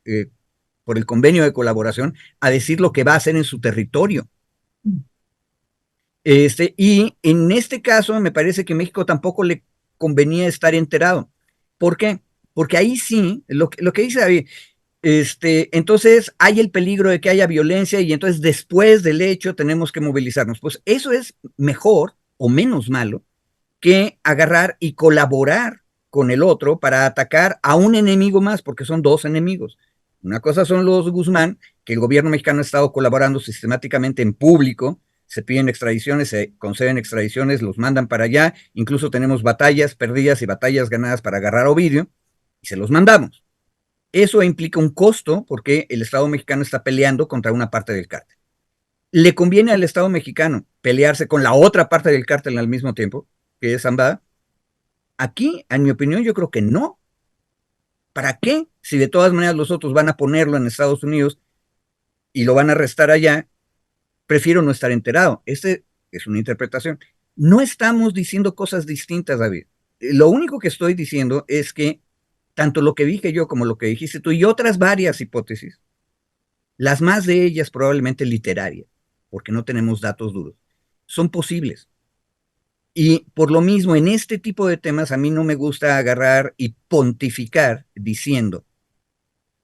el convenio de colaboración a decir lo que va a hacer en su territorio. Y en este caso me parece que México tampoco le convenía estar enterado. ¿Por qué? Porque ahí sí, lo que dice David, entonces hay el peligro de que haya violencia y entonces después del hecho tenemos que movilizarnos. Pues eso es mejor o menos malo que agarrar y colaborar con el otro para atacar a un enemigo más, porque son dos enemigos. Una cosa son los Guzmán, que el gobierno mexicano ha estado colaborando sistemáticamente en público, se piden extradiciones, se conceden extradiciones, los mandan para allá, incluso tenemos batallas perdidas y batallas ganadas para agarrar a Ovidio, y se los mandamos. Eso implica un costo porque el Estado mexicano está peleando contra una parte del cártel. ¿Le conviene al Estado mexicano pelearse con la otra parte del cártel al mismo tiempo, que es Zambada? Aquí, en mi opinión, yo creo que no. ¿Para qué? Si de todas maneras los otros van a ponerlo en Estados Unidos y lo van a arrestar allá, prefiero no estar enterado. Es una interpretación. No estamos diciendo cosas distintas, David. Lo único que estoy diciendo es que tanto lo que dije yo como lo que dijiste tú y otras varias hipótesis, las más de ellas probablemente literarias, porque no tenemos datos duros, son posibles. Y por lo mismo, en este tipo de temas a mí no me gusta agarrar y pontificar diciendo,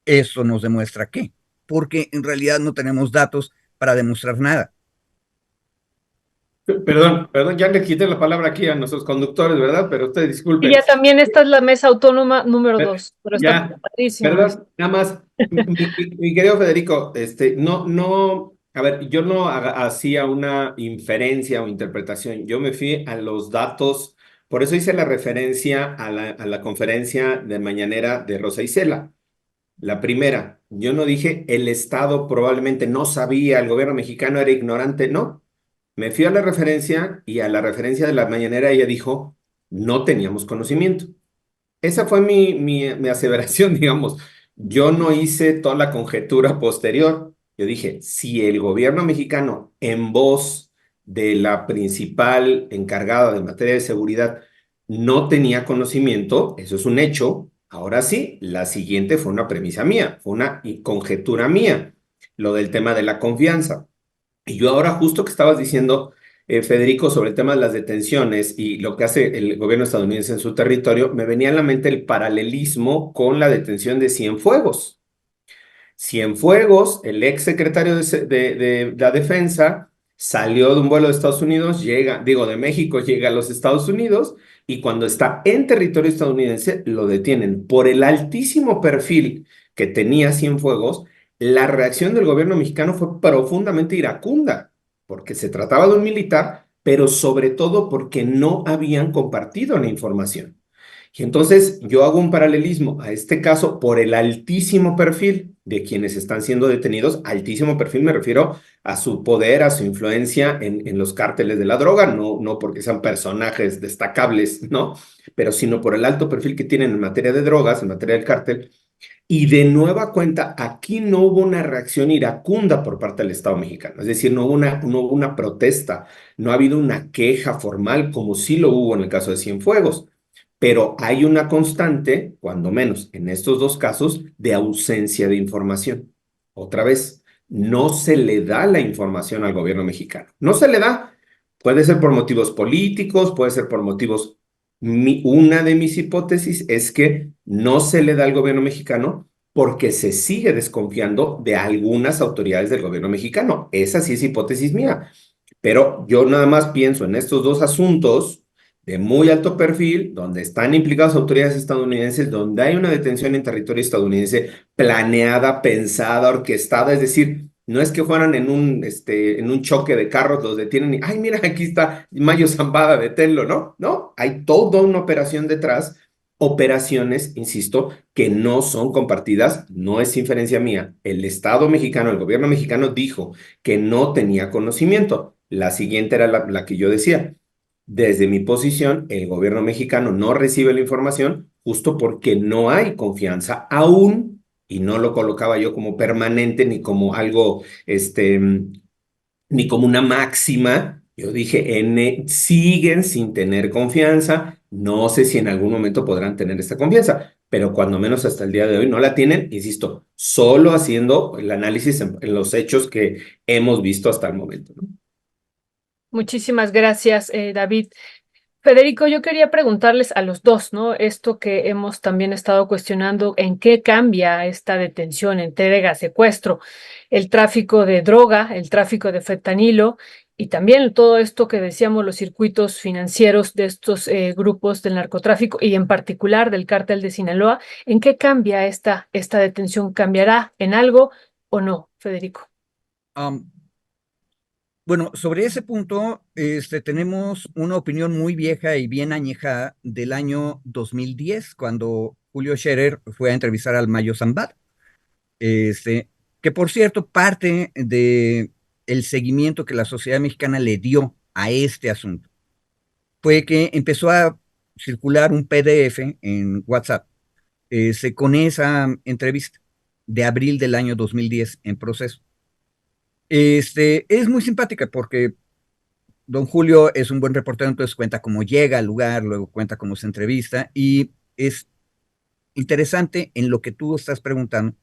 eso nos demuestra qué, porque en realidad no tenemos datos para demostrar nada. Perdón, ya le quité la palabra aquí a nuestros conductores, ¿verdad? Pero ustedes Y disculpen. ya también esta es la mesa autónoma número 2, pero está Ya, padrísimo. perdón, nada más, mi querido Federico, no A ver, yo no hacía una inferencia o interpretación, yo me fui a los datos, por eso hice la referencia a la conferencia de mañanera de Rosa Isela. La primera, yo no dije el Estado probablemente no sabía, el gobierno mexicano era ignorante, no. Me fui a la referencia y a la referencia de la mañanera ella dijo, no teníamos conocimiento. Esa fue mi aseveración, digamos. Yo no hice toda la conjetura posterior. Yo dije, si el gobierno mexicano, en voz de la principal encargada de materia de seguridad, no tenía conocimiento, eso es un hecho. Ahora sí, la siguiente fue una premisa mía, fue una conjetura mía, lo del tema de la confianza. Y yo ahora justo que estabas diciendo, Federico, sobre el tema de las detenciones y lo que hace el gobierno estadounidense en su territorio, me venía a la mente el paralelismo con la detención de Cienfuegos. Cienfuegos, el ex secretario de la Defensa, salió de un vuelo de Estados Unidos, llega, digo, de México, llega a los Estados Unidos y cuando está en territorio estadounidense lo detienen. Por el altísimo perfil que tenía Cienfuegos, la reacción del gobierno mexicano fue profundamente iracunda, porque se trataba de un militar, pero sobre todo porque no habían compartido la información. Y entonces yo hago un paralelismo a este caso por el altísimo perfil de quienes están siendo detenidos. Altísimo perfil me refiero a su poder, a su influencia en los cárteles de la droga, no porque sean personajes destacables, ¿no? Pero sino por el alto perfil que tienen en materia de drogas, en materia del cártel. Y de nueva cuenta, aquí no hubo una reacción iracunda por parte del Estado mexicano. Es decir, no hubo una protesta, no ha habido una queja formal como sí lo hubo en el caso de Cienfuegos. Pero hay una constante, cuando menos en estos dos casos, de ausencia de información. Otra vez, no se le da la información al gobierno mexicano. No se le da. Puede ser por motivos políticos, puede ser por motivos... Una de mis hipótesis es que no se le da al gobierno mexicano porque se sigue desconfiando de algunas autoridades del gobierno mexicano. Esa sí es hipótesis mía. Pero yo nada más pienso en estos dos asuntos de muy alto perfil, donde están implicadas autoridades estadounidenses, donde hay una detención en territorio estadounidense planeada, pensada, orquestada, es decir, no es que fueran en un choque de carros, los detienen y, ay, mira, aquí está Mayo Zambada, deténlo, ¿no? No, hay toda una operación detrás, operaciones, insisto, que no son compartidas, no es inferencia mía. El Estado mexicano, el gobierno mexicano dijo que no tenía conocimiento. La siguiente era la que yo decía. Desde mi posición, el gobierno mexicano no recibe la información justo porque no hay confianza aún, y no lo colocaba yo como permanente ni como algo, ni como una máxima. Yo dije, siguen sin tener confianza. No sé si en algún momento podrán tener esta confianza, pero cuando menos hasta el día de hoy no la tienen, insisto, solo haciendo el análisis en los hechos que hemos visto hasta el momento, ¿no? Muchísimas gracias, David. Federico, yo quería preguntarles a los dos, ¿no? Esto que hemos también estado cuestionando, ¿en qué cambia esta detención, entrega, secuestro, el tráfico de droga, el tráfico de fentanilo y también todo esto que decíamos, los circuitos financieros de estos grupos del narcotráfico y en particular del cártel de Sinaloa? ¿En qué cambia esta detención? ¿Cambiará en algo o no, Federico? Bueno, sobre ese punto, tenemos una opinión muy vieja y bien añejada del año 2010, cuando Julio Scherer fue a entrevistar al Mayo Zambada. Este, que por cierto, parte de el seguimiento que la sociedad mexicana le dio a este asunto fue que empezó a circular un PDF en WhatsApp, con esa entrevista de abril del año 2010 en proceso. Es muy simpática porque don Julio es un buen reportero, entonces cuenta cómo llega al lugar, luego cuenta cómo se entrevista, y es interesante en lo que tú estás preguntando,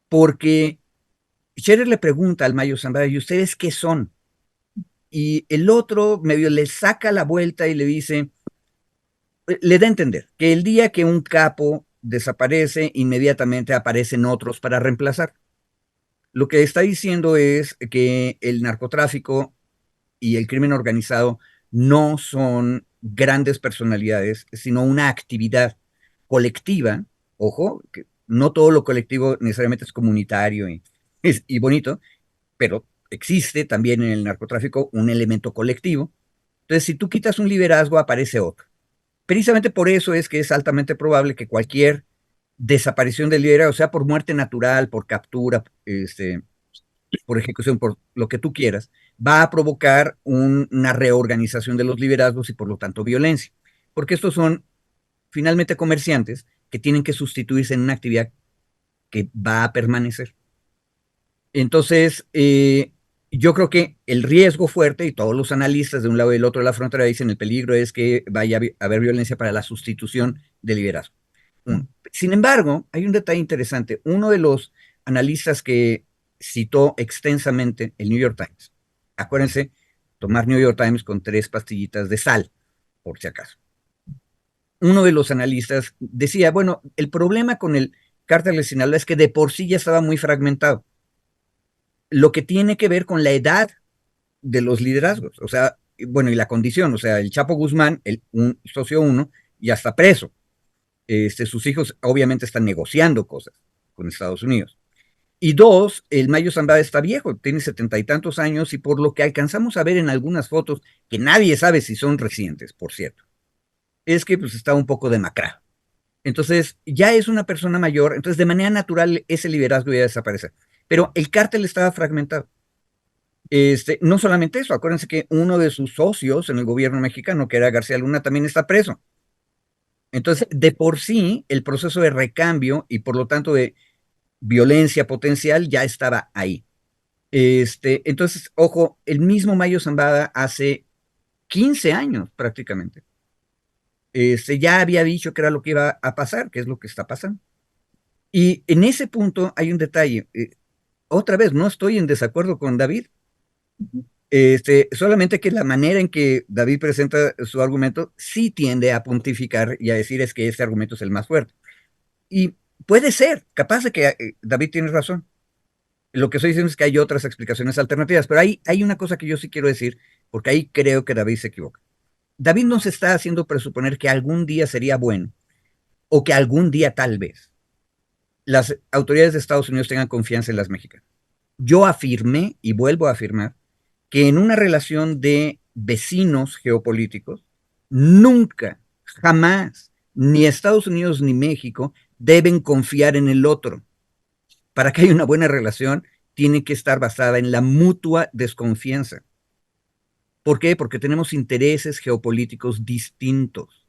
porque Scherer le pregunta al Mayo Zambada, ¿y ustedes qué son? Y el otro medio le saca la vuelta y le dice, le da a entender que el día que un capo desaparece, inmediatamente aparecen otros para reemplazar. Lo que está diciendo es que el narcotráfico y el crimen organizado no son grandes personalidades, sino una actividad colectiva. Ojo, que no todo lo colectivo necesariamente es comunitario y bonito, pero existe también en el narcotráfico un elemento colectivo. Entonces, si tú quitas un liderazgo, aparece otro. Precisamente por eso es que es altamente probable que cualquier desaparición del liderazgo, sea por muerte natural, por captura, por ejecución, por lo que tú quieras, va a provocar una reorganización de los liderazgos y por lo tanto violencia. Porque estos son finalmente comerciantes que tienen que sustituirse en una actividad que va a permanecer. Entonces, yo creo que el riesgo fuerte, y todos los analistas de un lado y del otro de la frontera dicen el peligro es que vaya a haber violencia para la sustitución de liderazgo. Sin embargo, hay un detalle interesante. Uno de los analistas que citó extensamente el New York Times, acuérdense, tomar New York Times con 3 pastillitas de sal, por si acaso. Uno de los analistas decía, bueno, el problema con el cártel de Sinaloa es que de por sí ya estaba muy fragmentado. Lo que tiene que ver con la edad de los liderazgos, o sea, bueno, y la condición, o sea, el Chapo Guzmán, un socio 1, ya está preso. Sus hijos obviamente están negociando cosas con Estados Unidos. Y 2, el Mayo Zambada está viejo, tiene 70 y tantos años, y por lo que alcanzamos a ver en algunas fotos, que nadie sabe si son recientes, por cierto, es que pues está un poco demacrado. Entonces, ya es una persona mayor, entonces de manera natural ese liderazgo ya desaparece. Pero el cártel estaba fragmentado. No solamente eso, acuérdense que uno de sus socios en el gobierno mexicano, que era García Luna, también está preso. Entonces, de por sí, el proceso de recambio y por lo tanto de violencia potencial ya estaba ahí. Entonces, ojo, el mismo Mayo Zambada hace 15 años prácticamente, ya había dicho que era lo que iba a pasar, que es lo que está pasando. Y en ese punto hay un detalle. Otra vez, no estoy en desacuerdo con David. Solamente que la manera en que David presenta su argumento sí tiende a pontificar y a decir es que este argumento es el más fuerte. Y puede ser, capaz de que David tiene razón. Lo que estoy diciendo es que hay otras explicaciones alternativas, pero hay una cosa que yo sí quiero decir, porque ahí creo que David se equivoca. David nos está haciendo presuponer que algún día sería bueno, o que algún día tal vez las autoridades de Estados Unidos tengan confianza en las mexicanas. Yo afirmé, y vuelvo a afirmar, que en una relación de vecinos geopolíticos, nunca, jamás, ni Estados Unidos ni México deben confiar en el otro. Para que haya una buena relación, tiene que estar basada en la mutua desconfianza. ¿Por qué? Porque tenemos intereses geopolíticos distintos.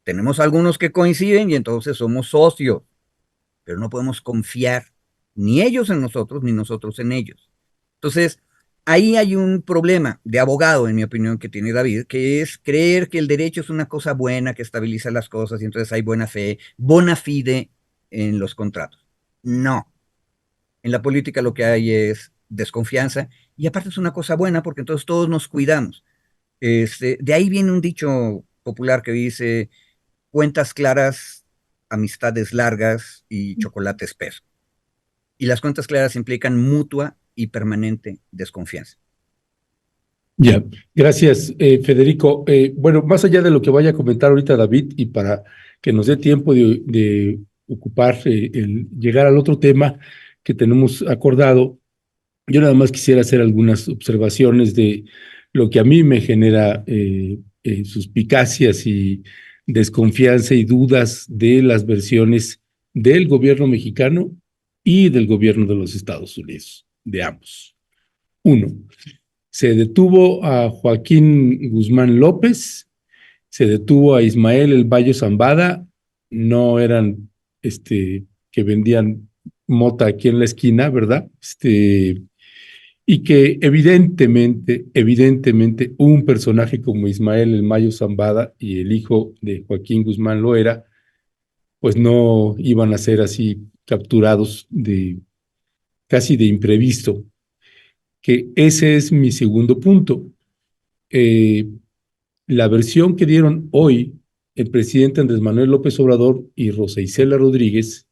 Tenemos algunos que coinciden y entonces somos socios, pero no podemos confiar ni ellos en nosotros, ni nosotros en ellos. Entonces, ahí hay un problema de abogado, en mi opinión, que tiene David, que es creer que el derecho es una cosa buena, que estabiliza las cosas y entonces hay buena fe, bona fide en los contratos. No. En la política lo que hay es desconfianza y aparte es una cosa buena porque entonces todos nos cuidamos. De ahí viene un dicho popular que dice cuentas claras, amistades largas y chocolate espeso. Y las cuentas claras implican mutua y permanente desconfianza. Ya, gracias, Federico. Bueno, más allá de lo que vaya a comentar ahorita David, y para que nos dé tiempo de ocupar el llegar al otro tema que tenemos acordado, yo nada más quisiera hacer algunas observaciones de lo que a mí me genera suspicacias y desconfianza y dudas de las versiones del gobierno mexicano y del gobierno de los Estados Unidos, de ambos. Uno, se detuvo a Joaquín Guzmán López, se detuvo a Ismael El Bayo Zambada, no eran que vendían mota aquí en la esquina, ¿verdad? Y que evidentemente, un personaje como Ismael El Mayo Zambada y el hijo de Joaquín Guzmán Loera, pues no iban a ser así capturados casi de imprevisto, que ese es mi segundo punto. La versión que dieron hoy el presidente Andrés Manuel López Obrador y Rosa Isela Rodríguez,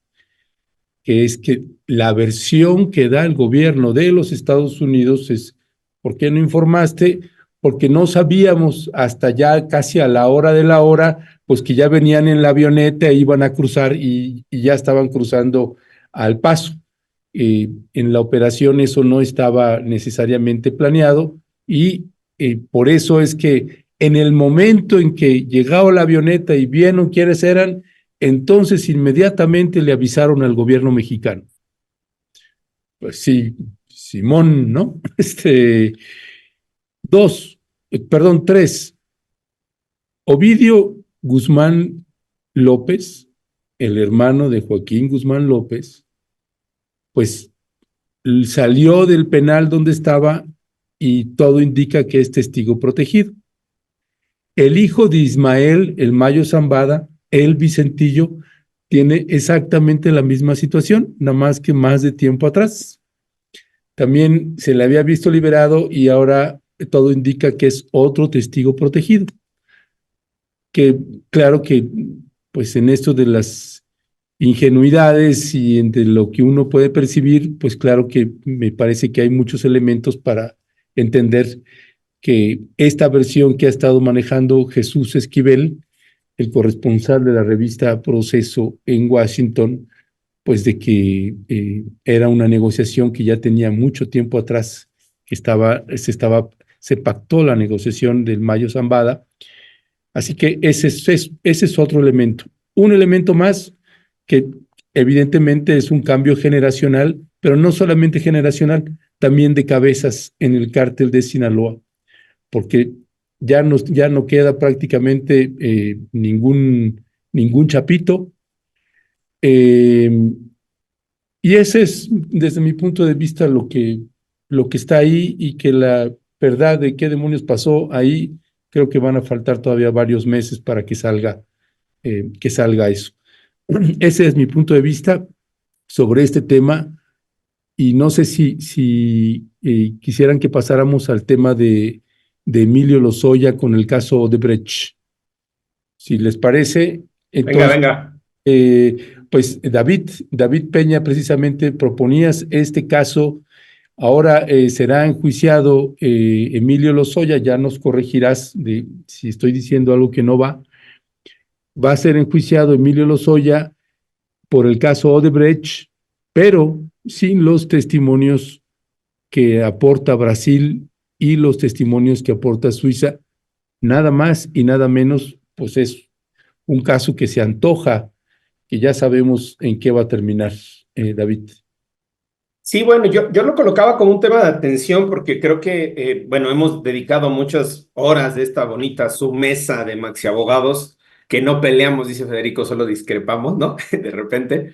que es que la versión que da el gobierno de los Estados Unidos es, ¿por qué no informaste? Porque no sabíamos hasta ya casi a la hora de la hora, pues que ya venían en la avioneta e iban a cruzar y ya estaban cruzando al Paso. En la operación eso no estaba necesariamente planeado y por eso es que en el momento en que llegaba la avioneta y vieron quiénes eran, entonces inmediatamente le avisaron al gobierno mexicano. Pues sí, Simón, ¿no? Tres. Ovidio Guzmán López, el hermano de Joaquín Guzmán López, pues salió del penal donde estaba y todo indica que es testigo protegido. El hijo de Ismael, el Mayo Zambada, el Vicentillo, tiene exactamente la misma situación, nada más que más de tiempo atrás. También se le había visto liberado y ahora todo indica que es otro testigo protegido. Que claro que pues en esto de las ingenuidades y entre lo que uno puede percibir, pues claro que me parece que hay muchos elementos para entender que esta versión que ha estado manejando Jesús Esquivel, el corresponsal de la revista Proceso en Washington, pues de que era una negociación que ya tenía mucho tiempo atrás, que se pactó la negociación del Mayo Zambada. Así que ese es otro elemento. Un elemento más que evidentemente es un cambio generacional, pero no solamente generacional, también de cabezas en el cártel de Sinaloa, porque ya no queda prácticamente ningún chapito. Y ese es, desde mi punto de vista, lo que está ahí y que la verdad de qué demonios pasó ahí, creo que van a faltar todavía varios meses para que salga eso. Ese es mi punto de vista sobre este tema y no sé si quisieran que pasáramos al tema de Emilio Lozoya con el caso Odebrecht. Si les parece, Venga, entonces, venga. pues David Peña precisamente proponías este caso. Ahora será enjuiciado Emilio Lozoya, ya nos corregirás si estoy diciendo algo que no va. Va a ser enjuiciado Emilio Lozoya por el caso Odebrecht, pero sin los testimonios que aporta Brasil y los testimonios que aporta Suiza, nada más y nada menos, pues es un caso que se antoja, que ya sabemos en qué va a terminar, David. Sí, bueno, yo lo colocaba como un tema de atención porque creo que, bueno, hemos dedicado muchas horas de esta bonita submesa de maxi abogados que no peleamos, dice Federico, solo discrepamos, ¿no? De repente.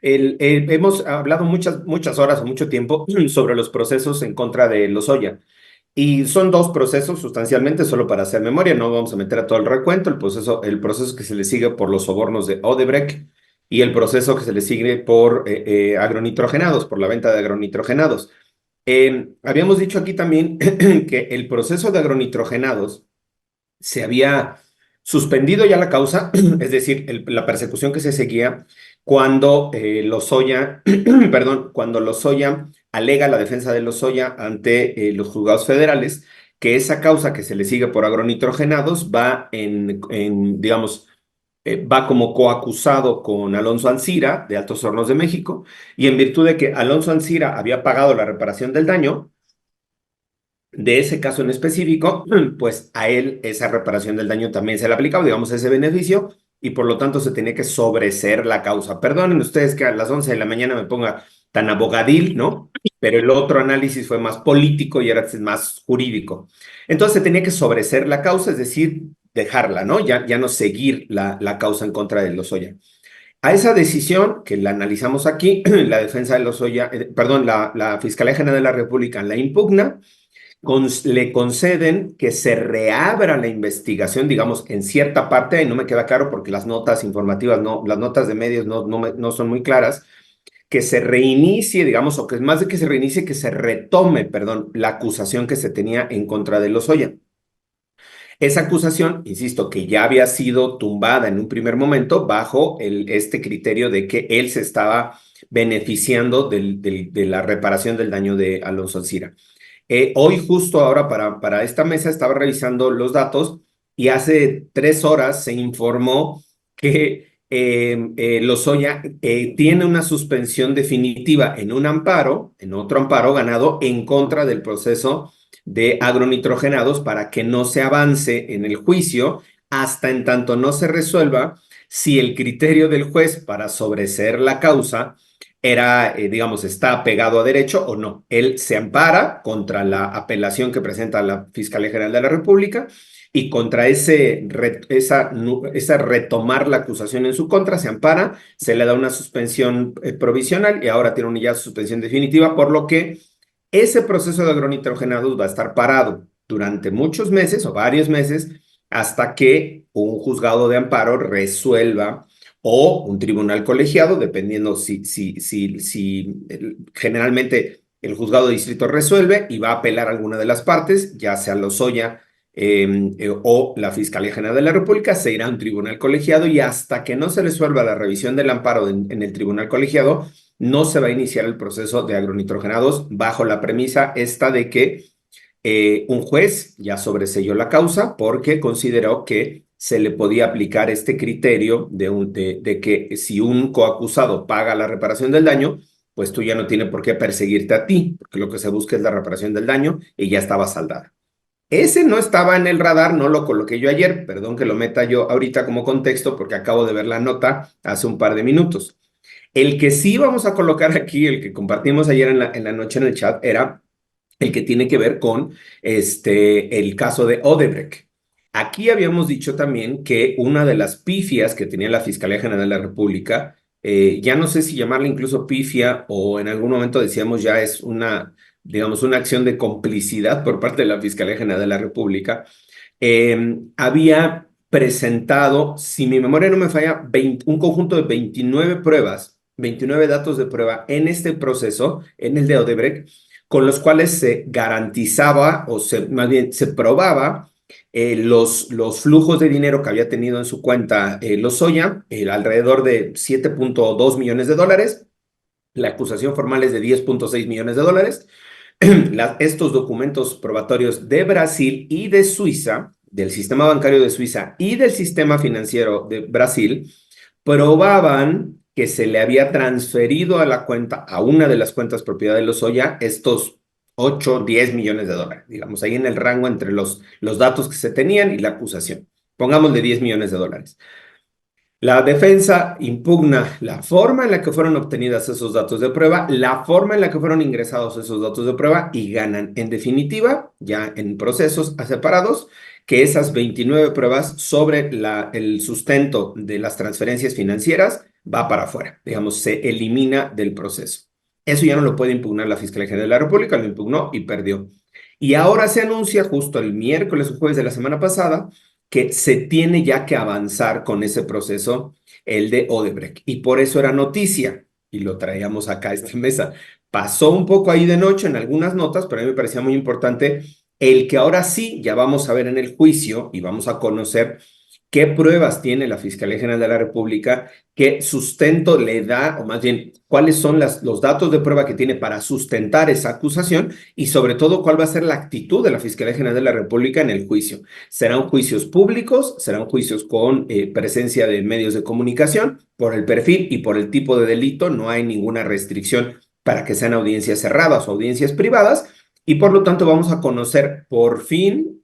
Hemos hablado muchas horas o mucho tiempo sobre los procesos en contra de Lozoya. Y son dos procesos sustancialmente, solo para hacer memoria, no vamos a meter a todo el recuento, el proceso que se le sigue por los sobornos de Odebrecht y el proceso que se le sigue por agronitrogenados, por la venta de agronitrogenados. Habíamos dicho aquí también que el proceso de agronitrogenados se había suspendido ya la causa, es decir, la persecución que se seguía cuando Lozoya, perdón, cuando Lozoya alega la defensa de Lozoya ante los juzgados federales, que esa causa que se le sigue por agronitrogenados va digamos, va como coacusado con Alonso Ancira de Altos Hornos de México, y en virtud de que Alonso Ancira había pagado la reparación del daño, de ese caso en específico, pues a él esa reparación del daño también se le aplicaba, digamos, ese beneficio, y por lo tanto se tenía que sobreseer la causa. Perdonen ustedes que a las 11 de la mañana me ponga tan abogadil, ¿no? Pero el otro análisis fue más político y ahora es más jurídico. Entonces se tenía que sobreseer la causa, es decir, dejarla, ¿no? Ya no seguir la causa en contra de Lozoya. A esa decisión, que la analizamos aquí, la defensa de Lozoya, perdón, la Fiscalía General de la República la impugna, le conceden que se reabra la investigación, digamos, en cierta parte, y no me queda claro porque las notas informativas, las notas de medios no son muy claras, que se reinicie, digamos, o que más de que se reinicie, que se retome, perdón, la acusación que se tenía en contra de Lozoya. Esa acusación, insisto, que ya había sido tumbada en un primer momento bajo este criterio de que él se estaba beneficiando de la reparación del daño de Alonso Ancira. Hoy justo ahora para esta mesa estaba revisando los datos y hace 3 horas se informó que Lozoya tiene una suspensión definitiva en un amparo, en otro amparo ganado en contra del proceso de agronitrogenados para que no se avance en el juicio hasta en tanto no se resuelva si el criterio del juez para sobreseer la causa era, digamos, está pegado a derecho o no. Él se ampara contra la apelación que presenta la Fiscalía General de la República y contra esa retomar la acusación en su contra, se ampara, se le da una suspensión provisional y ahora tiene una ya suspensión definitiva, por lo que ese proceso de agronitrogenados va a estar parado durante muchos meses o varios meses hasta que un juzgado de amparo resuelva o un tribunal colegiado, dependiendo generalmente el juzgado de distrito resuelve y va a apelar a alguna de las partes, ya sea Lozoya o la Fiscalía General de la República, se irá a un tribunal colegiado y hasta que no se resuelva la revisión del amparo en el tribunal colegiado, no se va a iniciar el proceso de agronitrogenados bajo la premisa esta de que un juez ya sobreseyó la causa porque consideró que se le podía aplicar este criterio de que si un coacusado paga la reparación del daño, pues tú ya no tienes por qué perseguirte a ti, porque lo que se busca es la reparación del daño y ya estaba saldada. Ese no estaba en el radar, no lo coloqué yo ayer, perdón que lo meta yo ahorita como contexto porque acabo de ver la nota hace un par de minutos. El que sí vamos a colocar aquí, el que compartimos ayer en la noche en el chat, era el que tiene que ver con el caso de Odebrecht. Aquí habíamos dicho también que una de las pifias que tenía la Fiscalía General de la República, ya no sé si llamarla incluso pifia o en algún momento decíamos ya es digamos, una acción de complicidad por parte de la Fiscalía General de la República, había presentado, si mi memoria no me falla, un conjunto de 29 pruebas, 29 datos de prueba en este proceso, en el de Odebrecht, con los cuales se garantizaba o más bien se probaba los flujos de dinero que había tenido en su cuenta Lozoya, alrededor de 7.2 millones de dólares. La acusación formal es de 10.6 millones de dólares. Estos documentos probatorios de Brasil y de Suiza, del sistema bancario de Suiza y del sistema financiero de Brasil, probaban que se le había transferido a la cuenta, a una de las cuentas propiedad de Lozoya, estos 8, 10 millones de dólares, digamos, ahí en el rango entre los datos que se tenían y la acusación. Pongamos de 10 millones de dólares. La defensa impugna la forma en la que fueron obtenidas esos datos de prueba, la forma en la que fueron ingresados esos datos de prueba y ganan, en definitiva, ya en procesos separados, que esas 29 pruebas sobre el sustento de las transferencias financieras va para afuera, digamos, se elimina del proceso. Eso ya no lo puede impugnar la Fiscalía General de la República, lo impugnó y perdió. Y ahora se anuncia justo el miércoles o jueves de la semana pasada que se tiene ya que avanzar con ese proceso, el de Odebrecht. Y por eso era noticia, y lo traíamos acá a esta mesa. Pasó un poco ahí de noche en algunas notas, pero a mí me parecía muy importante el que ahora sí, ya vamos a ver en el juicio y vamos a conocer qué pruebas tiene la Fiscalía General de la República, qué sustento le da, o más bien, cuáles son los datos de prueba que tiene para sustentar esa acusación y sobre todo cuál va a ser la actitud de la Fiscalía General de la República en el juicio. ¿Serán juicios públicos? ¿Serán juicios con presencia de medios de comunicación? Por el perfil y por el tipo de delito no hay ninguna restricción para que sean audiencias cerradas o audiencias privadas y por lo tanto vamos a conocer por fin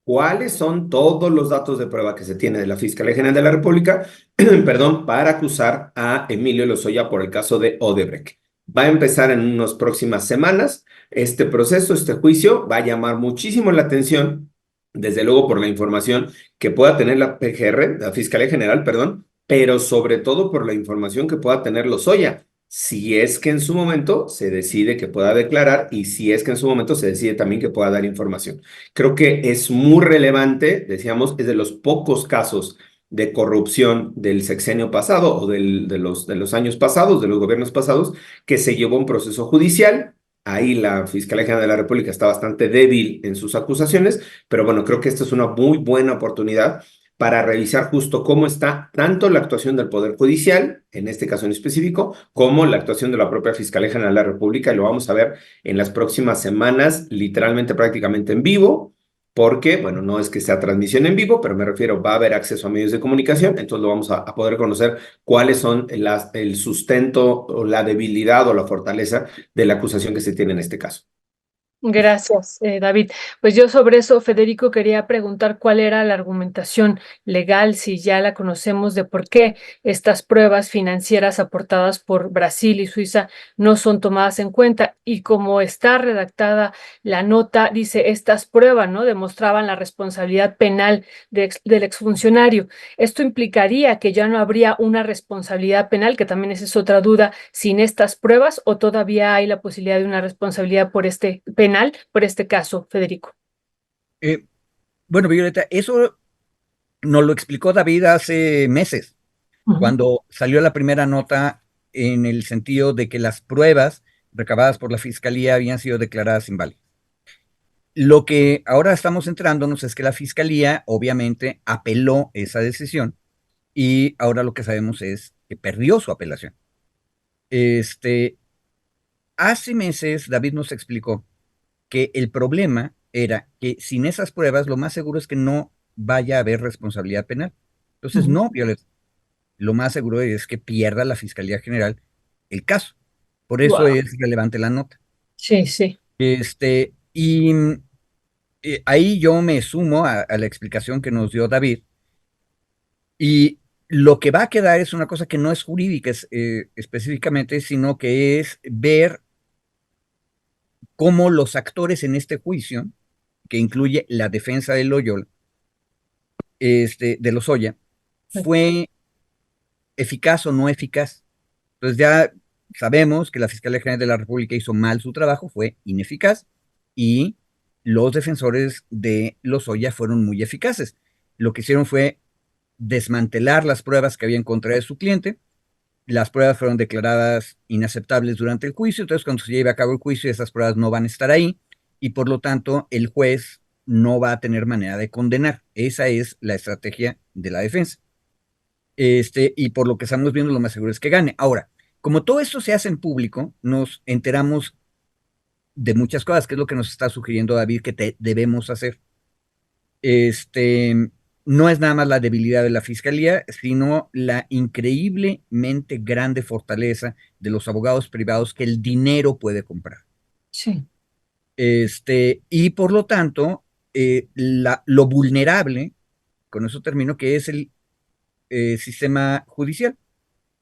cuáles son todos los datos de prueba que se tiene de la Fiscalía General de la República, perdón, para acusar a Emilio Lozoya por el caso de Odebrecht. Va a empezar en unas próximas semanas este proceso, este juicio, va a llamar muchísimo la atención, desde luego por la información que pueda tener la PGR, la Fiscalía General, perdón, pero sobre todo por la información que pueda tener Lozoya, si es que en su momento se decide que pueda declarar y si es que en su momento se decide también que pueda dar información. Creo que es muy relevante, decíamos, es de los pocos casos de corrupción del sexenio pasado o de los años pasados, de los gobiernos pasados, que se llevó un proceso judicial. Ahí la Fiscalía General de la República está bastante débil en sus acusaciones, pero bueno, creo que esta es una muy buena oportunidad para revisar justo cómo está tanto la actuación del Poder Judicial, en este caso en específico, como la actuación de la propia Fiscalía General de la República, y lo vamos a ver en las próximas semanas, literalmente prácticamente en vivo, porque, bueno, no es que sea transmisión en vivo, pero me refiero, va a haber acceso a medios de comunicación, entonces lo vamos a poder conocer cuáles son el sustento o la debilidad o la fortaleza de la acusación que se tiene en este caso. Gracias, David. Pues yo sobre eso, Federico, quería preguntar cuál era la argumentación legal, si ya la conocemos, de por qué estas pruebas financieras aportadas por Brasil y Suiza no son tomadas en cuenta. Y como está redactada la nota, dice, estas pruebas, ¿no?, demostraban la responsabilidad penal del exfuncionario. Esto implicaría que ya no habría una responsabilidad penal, que también esa es otra duda, sin estas pruebas, o todavía hay la posibilidad de una responsabilidad por este penal, por este caso, Federico. Bueno, Violeta, eso nos lo explicó David hace meses, cuando salió la primera nota en el sentido de que las pruebas recabadas por la Fiscalía habían sido declaradas inválidas. Lo que ahora estamos enterándonos es que la Fiscalía obviamente apeló esa decisión y ahora lo que sabemos es que perdió su apelación. Hace meses David nos explicó que el problema era que sin esas pruebas lo más seguro es que no vaya a haber responsabilidad penal. Entonces, no, Violeta, lo más seguro es que pierda la Fiscalía General el caso. Por eso Wow. es relevante la nota. Sí, sí. Y ahí yo me sumo a la explicación que nos dio David. Y lo que va a quedar es una cosa que no es jurídica específicamente, sino que es ver cómo los actores en este juicio, que incluye la defensa de Loyola, de Lozoya, fue eficaz o no eficaz. Entonces ya sabemos que la Fiscalía General de la República hizo mal su trabajo, fue ineficaz, y los defensores de Lozoya fueron muy eficaces. Lo que hicieron fue desmantelar las pruebas que había en contra de su cliente. Las pruebas fueron declaradas inaceptables durante el juicio, entonces cuando se lleve a cabo el juicio esas pruebas no van a estar ahí y por lo tanto el juez no va a tener manera de condenar. Esa es la estrategia de la defensa. Y por lo que estamos viendo, lo más seguro es que gane. Ahora, como todo esto se hace en público, nos enteramos de muchas cosas, que es lo que nos está sugiriendo David que debemos hacer. No es nada más la debilidad de la fiscalía, sino la increíblemente grande fortaleza de los abogados privados que el dinero puede comprar. Sí. Y por lo tanto, lo vulnerable, con eso termino, que es el sistema judicial.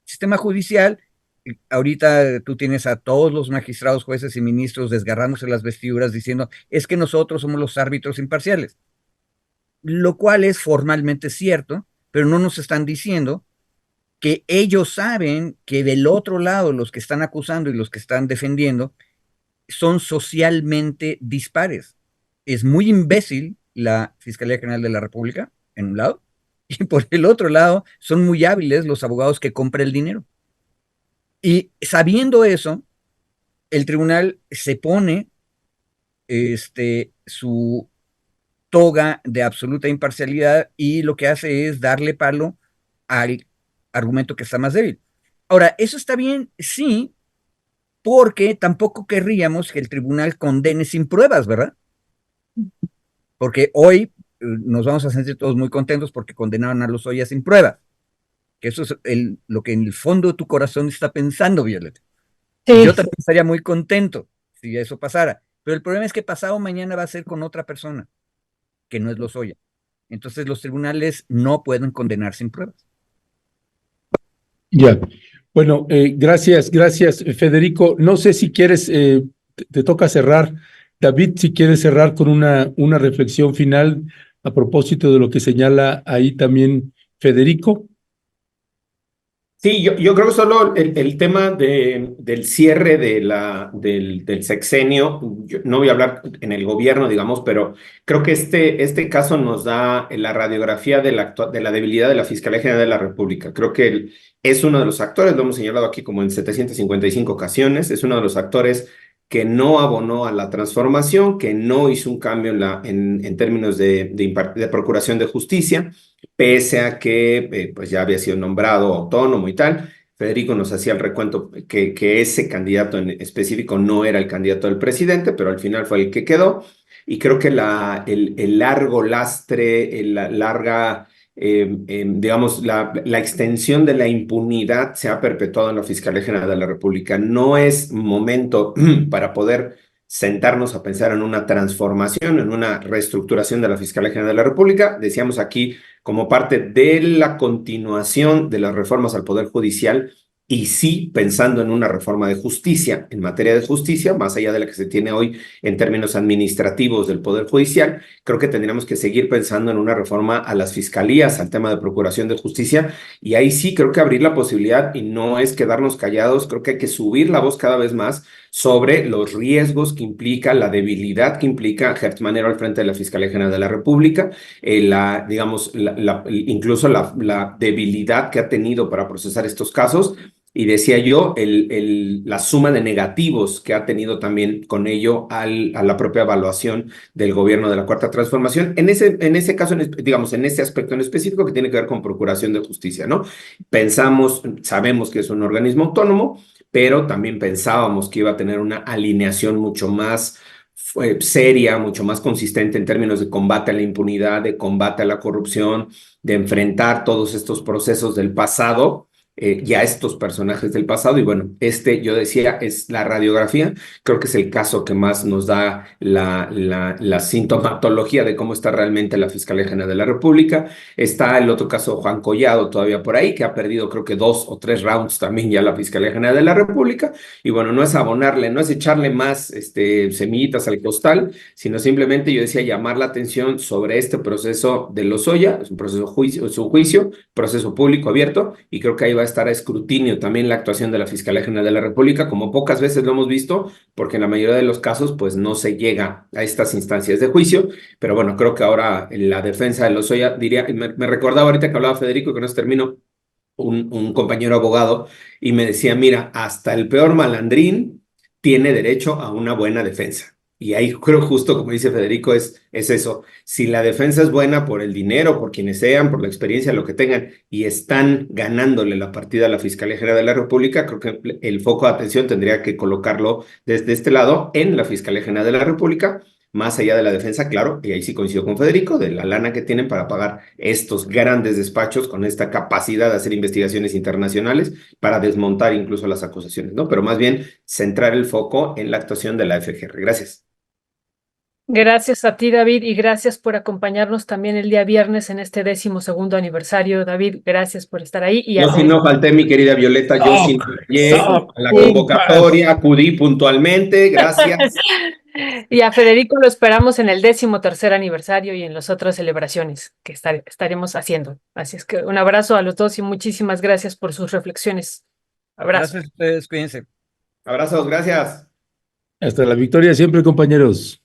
Sistema judicial, ahorita tú tienes a todos los magistrados, jueces y ministros desgarrándose las vestiduras diciendo, es que nosotros somos los árbitros imparciales, lo cual es formalmente cierto, pero no nos están diciendo que ellos saben que del otro lado los que están acusando y los que están defendiendo son socialmente dispares. Es muy imbécil la Fiscalía General de la República, en un lado, y por el otro lado son muy hábiles los abogados que compran el dinero. Y sabiendo eso, el tribunal se pone su toga de absoluta imparcialidad y lo que hace es darle palo al argumento que está más débil. Ahora, ¿eso está bien? Sí, porque tampoco querríamos que el tribunal condene sin pruebas, ¿verdad? Porque hoy nos vamos a sentir todos muy contentos porque condenaron a Lozoya sin pruebas, que eso es lo que en el fondo de tu corazón está pensando, Violeta. Sí. Yo también estaría muy contento si eso pasara, pero el problema es que pasado mañana va a ser con otra persona, que no es Lozoya. Entonces los tribunales no pueden condenar sin pruebas. Ya. Bueno, gracias, Federico. No sé si quieres, te toca cerrar. David, si quieres cerrar con una reflexión final a propósito de lo que señala ahí también Federico. Sí, yo creo que solo el tema del cierre del sexenio, yo no voy a hablar en el gobierno, digamos, pero creo que este caso nos da la radiografía de la debilidad de la Fiscalía General de la República. Creo que él es uno de los actores, lo hemos señalado aquí como en 755 ocasiones, es uno de los actores que no abonó a la transformación, que no hizo un cambio en términos de procuración de justicia, pese a que pues ya había sido nombrado autónomo y tal. Federico nos hacía el recuento que ese candidato en específico no era el candidato del presidente, pero al final fue el que quedó. y creo que el largo lastre, la larga, digamos, la extensión de la impunidad se ha perpetuado en la Fiscalía General de la República. No es momento para poder sentarnos a pensar en una transformación, en una reestructuración de la Fiscalía General de la República. Decíamos aquí, como parte de la continuación de las reformas al Poder Judicial, y sí pensando en una reforma de justicia, en materia de justicia, más allá de la que se tiene hoy en términos administrativos del Poder Judicial, creo que tendríamos que seguir pensando en una reforma a las fiscalías, al tema de procuración de justicia, y ahí sí creo que abrir la posibilidad, y no es quedarnos callados, creo que hay que subir la voz cada vez más sobre los riesgos que implica, la debilidad que implica Hertz Manero al frente de la Fiscalía General de la República, digamos, incluso la debilidad que ha tenido para procesar estos casos. Y decía yo, la suma de negativos que ha tenido también con ello a la propia evaluación del gobierno de la Cuarta Transformación, en ese caso, digamos, en ese aspecto en específico que tiene que ver con Procuración de Justicia, ¿no? Sabemos que es un organismo autónomo, pero también pensábamos que iba a tener una alineación mucho más seria, mucho más consistente en términos de combate a la impunidad, de combate a la corrupción, de enfrentar todos estos procesos del pasado, ya estos personajes del pasado. Y bueno, yo decía, es la radiografía, creo que es el caso que más nos da la sintomatología de cómo está realmente la Fiscalía General de la República. Está el otro caso, Juan Collado, todavía por ahí, que ha perdido creo que 2 o 3 rounds también ya la Fiscalía General de la República. Y bueno, no es abonarle, no es echarle más semillitas al costal, sino simplemente, yo decía, llamar la atención sobre este proceso de Lozoya. Es un proceso es un juicio, proceso público abierto, y creo que ahí va a estar a escrutinio también la actuación de la Fiscalía General de la República, como pocas veces lo hemos visto, porque en la mayoría de los casos pues no se llega a estas instancias de juicio. Pero bueno, creo que ahora la defensa de Lozoya, diría, me recordaba ahorita que hablaba Federico, y con eso termino, un compañero abogado, y me decía, mira, hasta el peor malandrín tiene derecho a una buena defensa. Y ahí creo, justo como dice Federico, es eso. Si la defensa es buena por el dinero, por quienes sean, por la experiencia, lo que tengan, y están ganándole la partida a la Fiscalía General de la República, creo que el foco de atención tendría que colocarlo desde este lado en la Fiscalía General de la República, más allá de la defensa, claro, y ahí sí coincido con Federico, de la lana que tienen para pagar estos grandes despachos con esta capacidad de hacer investigaciones internacionales para desmontar incluso las acusaciones, ¿no? Pero más bien centrar el foco en la actuación de la FGR. Gracias. Gracias a ti, David, y gracias por acompañarnos también el día viernes en este 12º aniversario. David, gracias por estar ahí. Y Yo sí no falté, mi querida Violeta, yo sí no fallé a la convocatoria, acudí puntualmente, gracias. Y a Federico lo esperamos en el 13º aniversario y en las otras celebraciones que estaremos haciendo. Así es que un abrazo a los dos y muchísimas gracias por sus reflexiones. Abrazo. Gracias a ustedes, cuídense. Abrazos, gracias. Hasta la victoria siempre, compañeros.